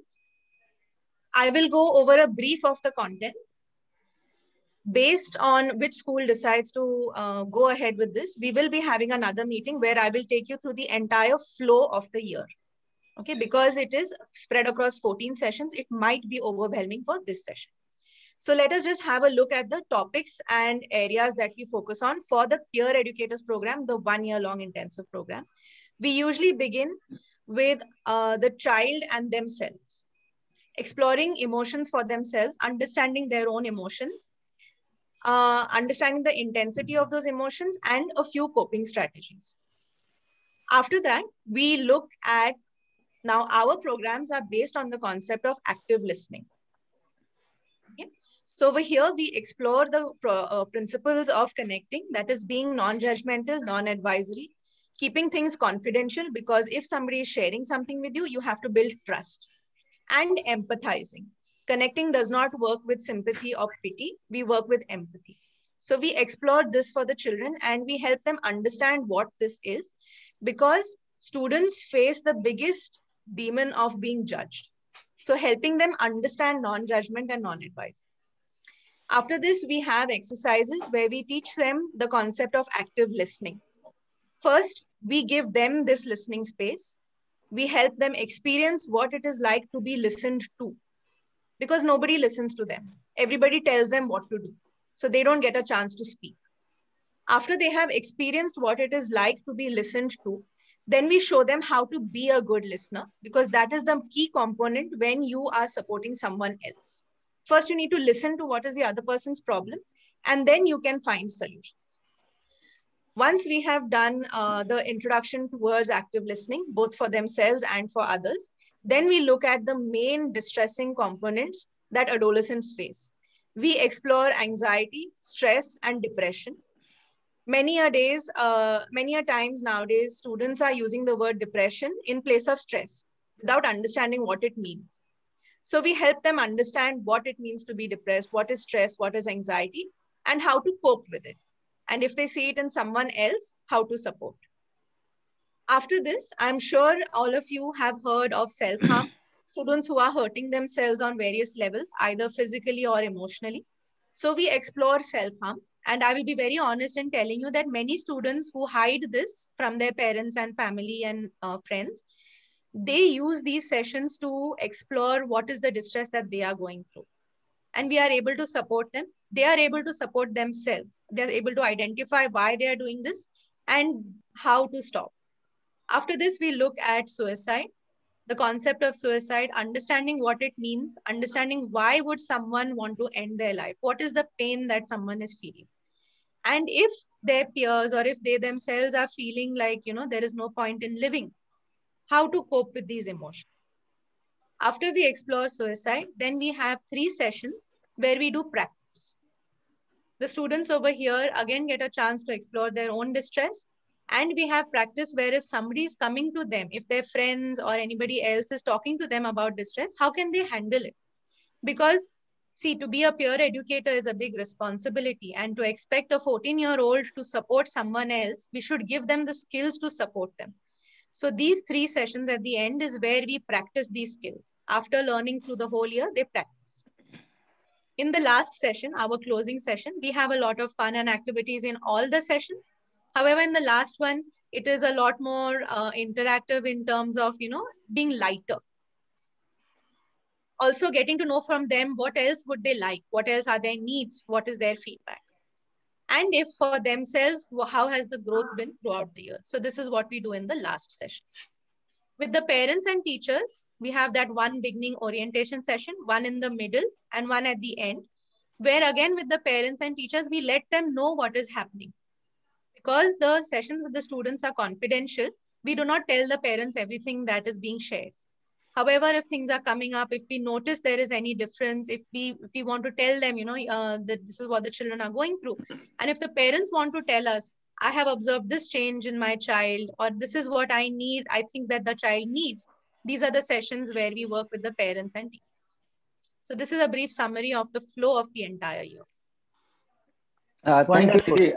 I will go over a brief of the content. Based on which school decides to go ahead with this, we will be having another meeting where I will take you through the entire flow of the year. Okay, because it is spread across 14 sessions, it might be overwhelming for this session. So let us just have a look at the topics and areas that we focus on for the Peer Educators program, the 1 year long intensive program. We usually begin with the child and themselves, exploring emotions for themselves, understanding their own emotions, understanding the intensity of those emotions, and a few coping strategies. After that, we look at, now our programs are based on the concept of active listening. Okay. So over here, we explore the principles of connecting, that is being non-judgmental, non-advisory, keeping things confidential, because if somebody is sharing something with you, you have to build trust, and empathizing. Connecting does not work with sympathy or pity. We work with empathy. So we explored this for the children and we help them understand what this is, because students face the biggest demon of being judged. So helping them understand non-judgment and non-advice. After this, we have exercises where we teach them the concept of active listening. First, we give them this listening space. We help them experience what it is like to be listened to, because nobody listens to them. Everybody tells them what to do, so they don't get a chance to speak. After they have experienced what it is like to be listened to, then we show them how to be a good listener, because that is the key component when you are supporting someone else. First, you need to listen to what is the other person's problem, and then you can find solutions. Once we have done the introduction towards active listening, both for themselves and for others, then we look at the main distressing components that adolescents face. We explore anxiety, stress, and depression. Many a times nowadays, students are using the word depression in place of stress without understanding what it means. So we help them understand what it means to be depressed, what is stress, what is anxiety, and how to cope with it. And if they see it in someone else, how to support. After this, I'm sure all of you have heard of self-harm, students who are hurting themselves on various levels, either physically or emotionally. So we explore self-harm. And I will be very honest in telling you that many students who hide this from their parents and family and friends, they use these sessions to explore what is the distress that they are going through. And we are able to support them. They are able to support themselves. They are able to identify why they are doing this and how to stop. After this, we look at suicide, the concept of suicide, understanding what it means, understanding why would someone want to end their life, what is the pain that someone is feeling. And if their peers or if they themselves are feeling like, there is no point in living, how to cope with these emotions. After we explore suicide, then we have 3 sessions where we do practice. The students over here again get a chance to explore their own distress. And we have practice where if somebody is coming to them, if their friends or anybody else is talking to them about distress, how can they handle it? Because see, to be a peer educator is a big responsibility. And to expect a 14-year-old to support someone else, we should give them the skills to support them. So these 3 sessions at the end is where we practice these skills. After learning through the whole year, they practice. In the last session, our closing session, we have a lot of fun and activities in all the sessions. However, in the last one, it is a lot more interactive in terms of, being lighter. Also getting to know from them what else would they like, what else are their needs, what is their feedback. And if for themselves, how has the growth been throughout the year? So this is what we do in the last session. With the parents and teachers, we have that one beginning orientation session, one in the middle and one at the end, where again with the parents and teachers, we let them know what is happening. Because the sessions with the students are confidential, we do not tell the parents everything that is being shared. However, if things are coming up, if we notice there is any difference, if we want to tell them, that this is what the children are going through, and if the parents want to tell us, I have observed this change in my child, or this is what I need, I think that the child needs, these are the sessions where we work with the parents and teachers. So this is a brief summary of the flow of the entire year. Thank you, Nidhi.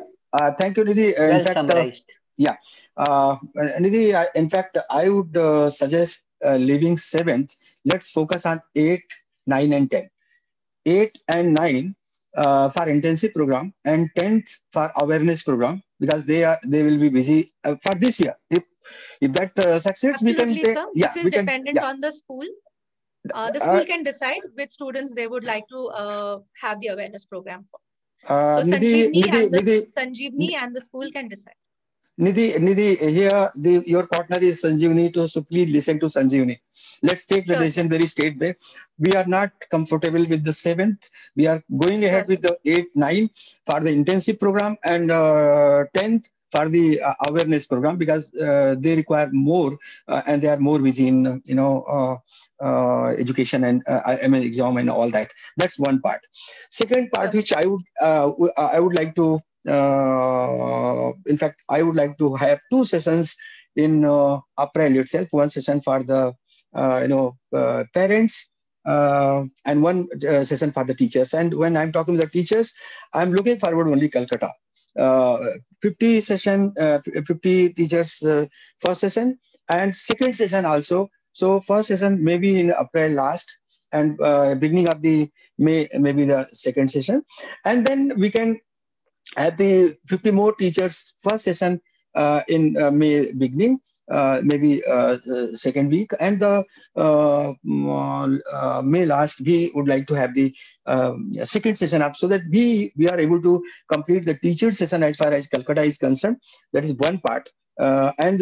Thank you, Nidhi. Well summarized. Yeah. Nidhi, in fact, I would suggest leaving 7th. Let's focus on 8, 9, and 10. 8 and 9 for intensive program, and 10th for awareness program, because they will be busy for this year. If that succeeds, absolutely, we can. Sir. This is dependent on the school. The school can decide which students they would like to have the awareness program for. So Sanjeevni and the school can decide. Nidhi, here your partner is Sanjeevni, so please listen to Sanjeevni. Let's take the decision very straight way. We are not comfortable with the 7th. We are going ahead with the 8, 9 for the intensive program, and 10th for the awareness program, because they require more and they are more busy in education and exam and all that. That's one part. Second part, which I would like to. In fact, I would like to have 2 sessions in April itself. One session for the parents and one session for the teachers. And when I'm talking to the teachers, I'm looking forward only Calcutta. 50 teachers first session, and second session also. So first session maybe in April last, and beginning of the May maybe the second session, and then we can have the 50 more teachers first session in May beginning, maybe second week, and the May last we would like to have the second session up, so that we are able to complete the teacher session as far as Calcutta is concerned. That is one part. And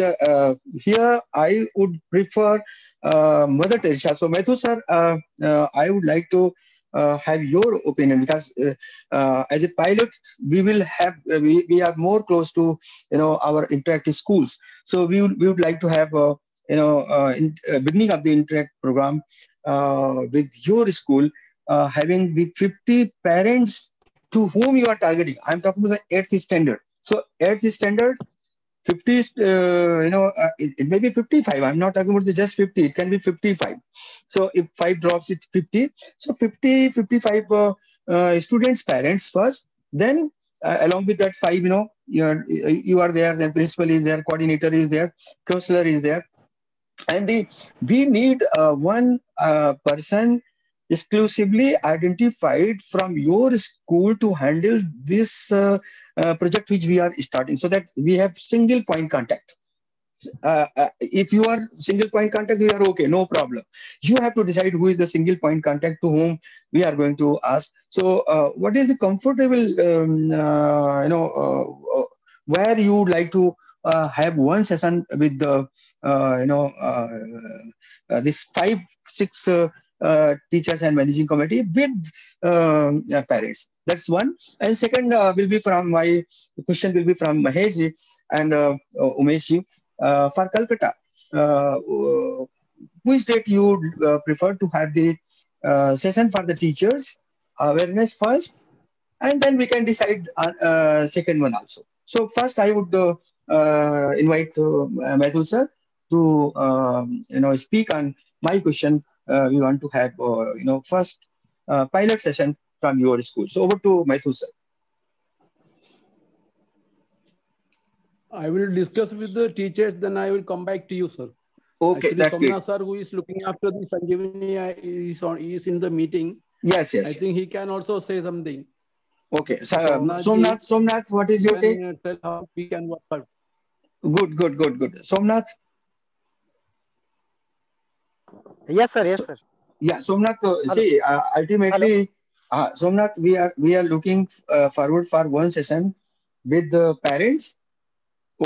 here I would prefer Mother Teresa. So Maithur sir, I would like to have your opinion, because as a pilot we will have we are more close to our interactive schools, so we would like to have beginning of the interact program with your school, having the 50 parents to whom you are targeting. I'm talking about the 8th standard. So 8th standard 50 it may be 55. I'm not talking about the just 50, it can be 55. So if 5 drops, it's 50. So 55 students parents first, then along with that 5, you are there, then principal is there, coordinator is there, counselor is there, and we need one person exclusively identified from your school to handle this project which we are starting, so that we have single point contact. If you are single point contact, we are okay, no problem. You have to decide who is the single point contact to whom we are going to ask. So what is the comfortable where you would like to have one session with the this 5-6 teachers and managing committee with parents. That's one. And second will be from my question will be from Mahesh and Umesh for Calcutta. Which date you would prefer to have the session for the teachers awareness first, and then we can decide on second one also. So first I would invite Maithur sir to speak on my question. We want to have first pilot session from your school. So over to Maithur sir. I will discuss with the teachers, then I will come back to you, sir. Okay, Actually, that's Somnath great. sir, who is looking after the Sanjeevani, is in the meeting. Yes, I yes. think he can also say something. Okay, so, Somnath, Somnath, what is your take? Tell how we can work out. Good. Somnath. Yes, sir. Yes, sir. Yeah, Somnath. See, ultimately, Somnath, we are looking forward for one session with the parents.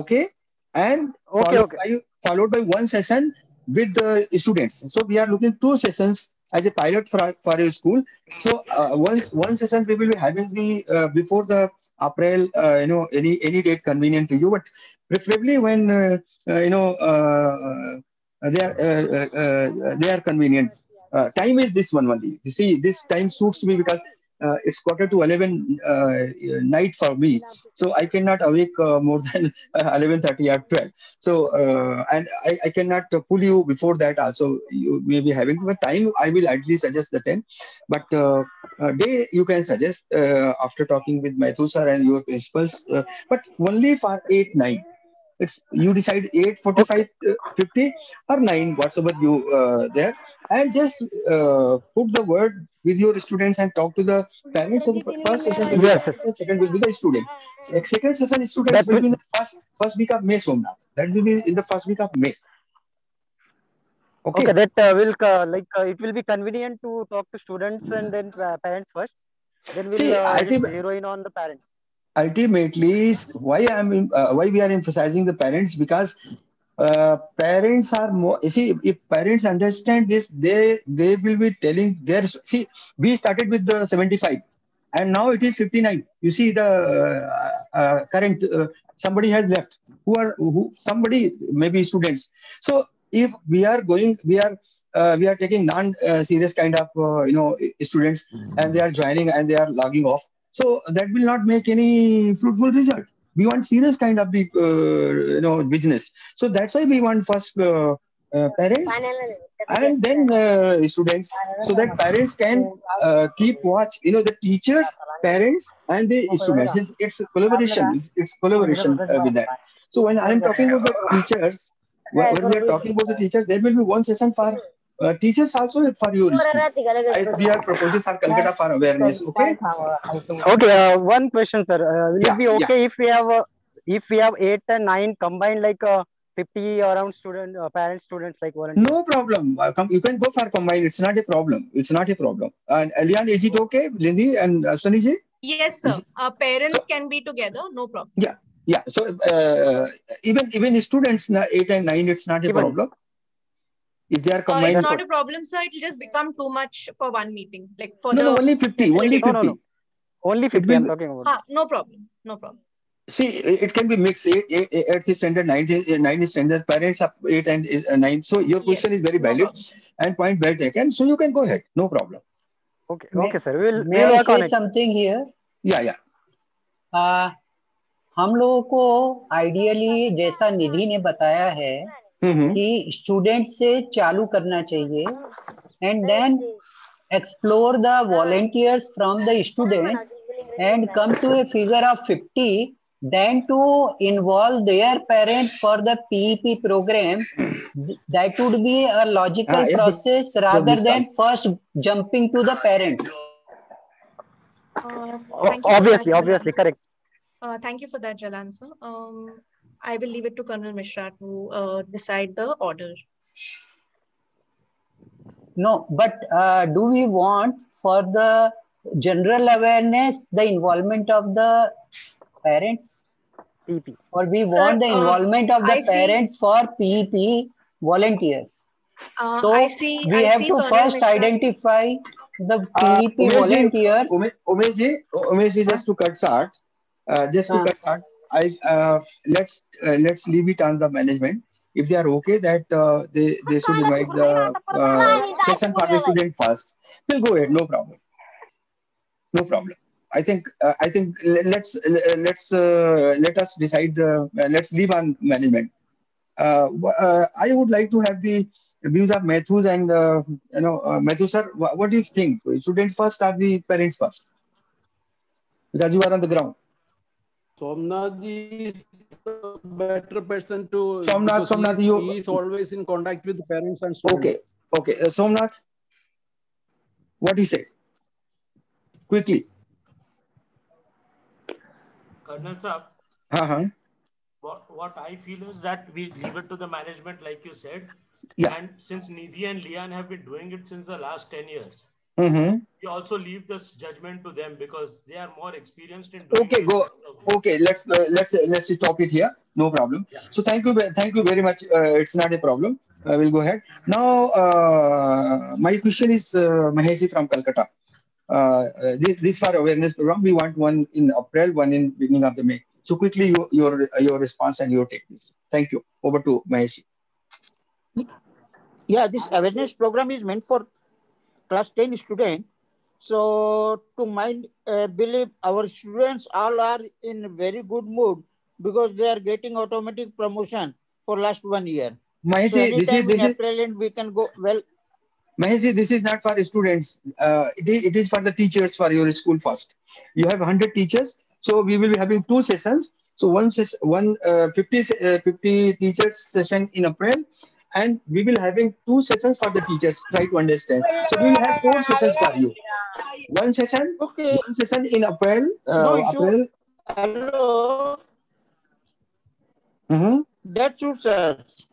Okay, and followed by one session with the students. So we are looking 2 sessions as a pilot for your school. So one session we will be having the before the April, any date convenient to you, but preferably when they are convenient. Time is this one only. You see, this time suits me because it's quarter to 11 night for me, so I cannot awake more than 11:30 or 12. So and I cannot pull you before that. Also, you may be having but time. I will at least suggest the 10, but day you can suggest after talking with Maithu sir and your principals, but only for 8-9. It's you decide 8:45, 50 or 9, whatsoever you there, and just put the word with your students and talk to the parents. So the first session will be parents, second will be the student. Second session students will be in the first week of May, Somnath. That will be in the first week of May. Okay, that will it will be convenient to talk to students and then parents first. Then we'll zero in on the parents. Ultimately, why we are emphasizing the parents, because parents are more. You see, if parents understand this, they will be telling their. See, we started with the 75, and now it is 59. You see the current. Somebody has left. Who somebody maybe students. So if we are going, we are taking non-serious kind of students, and they are joining and they are logging off. So that will not make any fruitful result. We want serious kind of the business. So that's why we want first parents and then students, so that parents can keep watch. The teachers, parents, and the students. It's collaboration. It's collaboration with that. So when I am talking about the teachers, when we are talking about the teachers, there will be one session for teachers also for your school. As we are proposing for Calcutta for awareness. Okay. Okay. One question, sir. Will it be okay if we have 8 and 9 combined, like 50 around student parents, students, like volunteers? No problem. You can go for combined. It's not a problem. It's not a problem. And Elian, is it okay, Lindy and Sunny ji? Yes, sir. Parents can be together. No problem. Yeah. So even students 8 and 9, it's not a problem. If they are combined, it's not a problem, sir. It will just become too much for one meeting. Like for only 50. Only 50. No. Only 50. I'm talking about. No problem. No problem. See, it can be mixed. 8th is standard, 9th is standard. Parents are 8 and 9. So your question is very valid and point well taken. So you can go ahead. No problem. Okay, sir. We'll work on it. Something here. Yeah. हम लोगों को ideally जैसा निधि ने बताया है कि student से चालू करना चाहिए and then explore the volunteers from the students and come to a figure of 50, then to involve their parents for the PEP program. That would be a logical process rather than first jumping to the parents. Obviously, correct. Thank you for that, Jalan sir. I will leave it to Colonel Mishra to decide the order. No, but do we want for the general awareness the involvement of the parents? PEP. Or we want the involvement of the parents for PEP volunteers? So we have to first identify the PEP volunteers. Umesh, just to cut short, let's leave it on the management. If they are okay that they should invite the session for the student first, we'll go ahead. No problem. I think let us decide. Let's leave on management. I would like to have the views of Maithus and Maithu sir. What do you think? Students first or the parents first? Because you are on the ground. Somnath ji is a better person to. Somnath, he is always in contact with parents and students. Okay. Somnath, what he said? Quickly. Colonel Saab. Uh-huh. What I feel is that we leave it to the management, like you said. Yeah. And since Nidhi and Lian have been doing it since the last 10 years, we also leave this judgment to them because they are more experienced in doing it. Okay, let's stop it here. No problem. Yeah. So thank you very much. It's not a problem. We'll go ahead. Now, my question is Maheshi from Calcutta. This for awareness program. We want one in April, one in beginning of the May. So quickly, your response and your take, please. Thank you. Over to Maheshi. Yeah, this awareness program is meant for class 10 students. So to my belief, our students all are in very good mood because they are getting automatic promotion for last 1 year. Maheshi, so anytime in April and we can go well. Maheshi, this is not for students. It is for the teachers for your school first. You have 100 teachers. So we will be having 2 sessions. So 50 teachers session in April. And we will having 2 sessions for the teachers. Try to understand. So we will have 4 sessions for you. One session. Okay. One session in April. No issue. April. Hello. That suits us.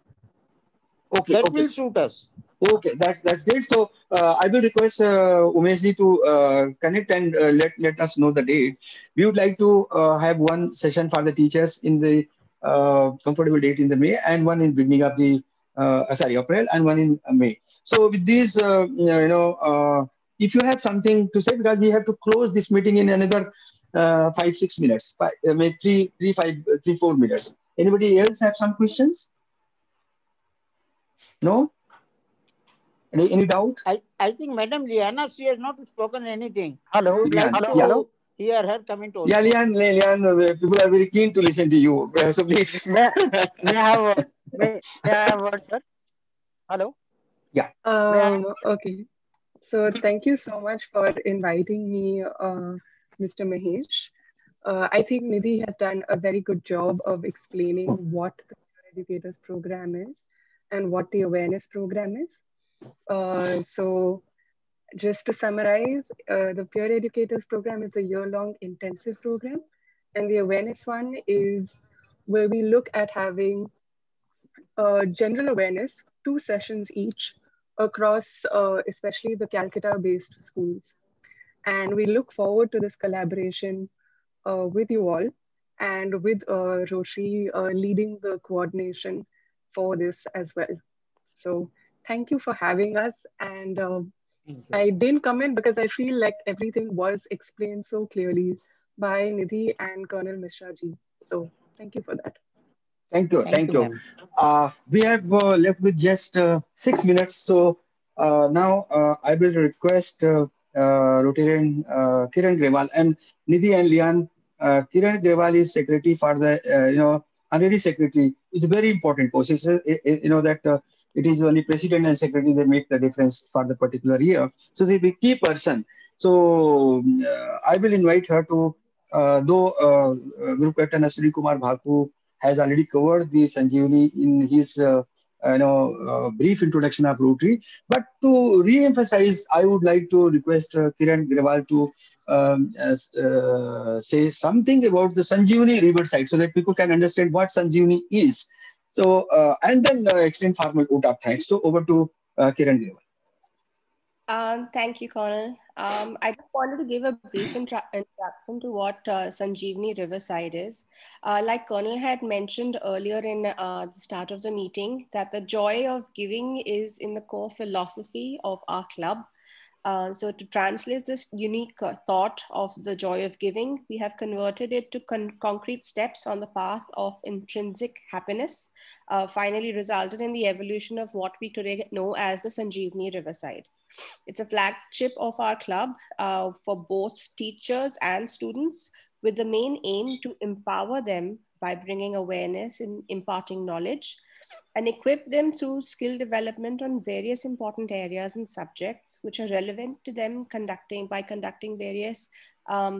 Okay. That will suit us. Okay, that's great. So I will request Umeshji to connect and let us know the date. We would like to have one session for the teachers in the comfortable date in the May, and one in beginning of the April, and one in May. So with these, if you have something to say, because we have to close this meeting in another 5-6 minutes, 3-4 minutes. Anybody else have some questions? No? Any doubt? I think Madam Liana, she has not spoken anything. Hello. We would like to hear her comment also. Yeah, Lian, people are very keen to listen to you. So please. May I have word, sir? Hello. Yeah. Okay. So thank you so much for inviting me, Mr. Mahesh. I think Nidhi has done a very good job of explaining what the Peer Educators Program is and what the awareness program is. So just to summarize, the Peer Educators Program is a year-long intensive program, and the awareness one is where we look at having general awareness, 2 sessions each across especially the Calcutta-based schools. And we look forward to this collaboration with you all, and with Roshi leading the coordination for this as well. So thank you for having us. And I didn't come in because I feel like everything was explained so clearly by Nidhi and Colonel Mishra ji. So thank you for that. Thank you. We have left with just 6 minutes. So now I will request Rotarian Kiran Grewal and Nidhi and Lian. Kiran Grewal is secretary for the, honorary secretary. It's a very important post. That it is only president and secretary that make the difference for the particular year. So she's a key person. So I will invite her to, though Group Captain Ashwini Kumar Bhaku has already covered the Sanjeevani in his brief introduction of Rotary. But to re-emphasize, I would like to request Kiran Grewal to say something about the Sanjeevani Riverside so that people can understand what Sanjeevani is. So, and then extend formal vote of thanks. So over to Kiran Grewal. Thank you, Colonel. I just wanted to give a brief introduction to what Sanjeevani Riverside is. Like Colonel had mentioned earlier in the start of the meeting, that the joy of giving is in the core philosophy of our club. So to translate this unique thought of the joy of giving, we have converted it to concrete steps on the path of intrinsic happiness, finally resulted in the evolution of what we today know as the Sanjeevani Riverside. It's a flagship of our club for both teachers and students, with the main aim to empower them by bringing awareness and imparting knowledge. and equip them through skill development on various important areas and subjects which are relevant to them, by conducting various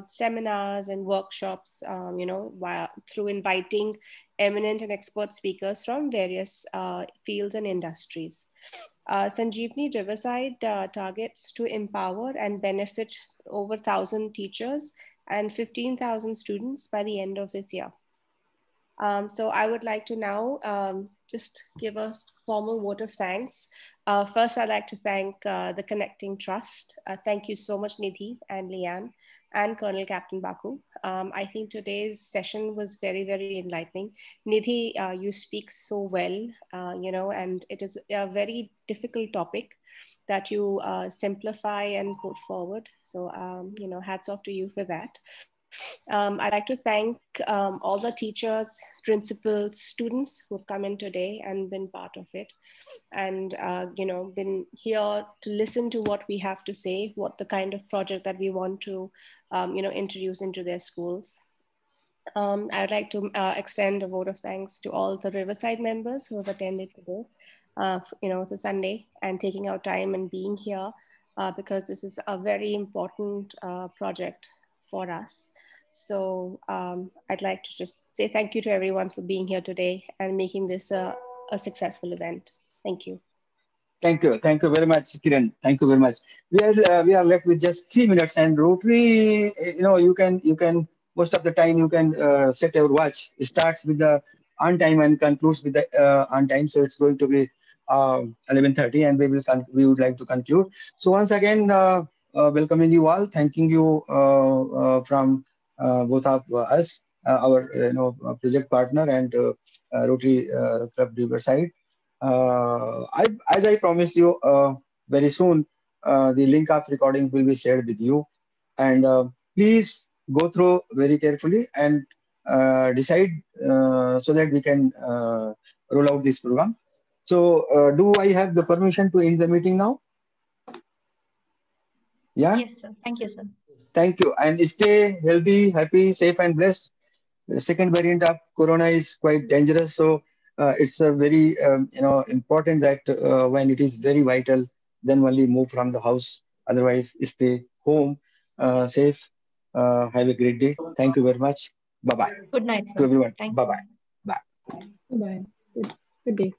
seminars and workshops, through inviting eminent and expert speakers from various fields and industries. Sanjeevani Riverside targets to empower and benefit over 1,000 teachers and 15,000 students by the end of this year. So I would like to now just give a formal vote of thanks. First, I'd like to thank the Connecting Trust. Thank you so much, Nidhi and Leanne and Colonel Captain Baku. I think today's session was very, very enlightening. Nidhi, you speak so well, and it is a very difficult topic that you simplify and put forward. So, hats off to you for that. I'd like to thank all the teachers, principals, students who have come in today and been part of it, and been here to listen to what we have to say, what the kind of project that we want to introduce into their schools. I'd like to extend a vote of thanks to all the Riverside members who have attended today, the Sunday, and taking out time and being here because this is a very important project for us. So I'd like to just say thank you to everyone for being here today and making this a successful event. Thank you. Thank you. Thank you very much, Kiran. Thank you very much. We are left with just 3 minutes, and Rotary, you can most of the time you can set your watch. It starts with the on time and concludes with the on time. So it's going to be 11:30, and we would like to conclude. So once again, welcoming you all, thanking you from both of us, our project partner and Rotary Club Riverside. As I promised you, very soon the link of recording will be shared with you, and please go through very carefully and decide so that we can roll out this program. So do I have the permission to end the meeting now? Yeah? Yes, sir. Thank you, sir. Thank you, and stay healthy, happy, safe and blessed. The second variant of Corona is quite dangerous, so it's a very important that when it is very vital, then only move from the house. Otherwise, stay home, safe. Have a great day. Thank you very much. Bye bye. Good night, sir. To everyone. Thank Bye you. bye. Bye. Bye. Good day.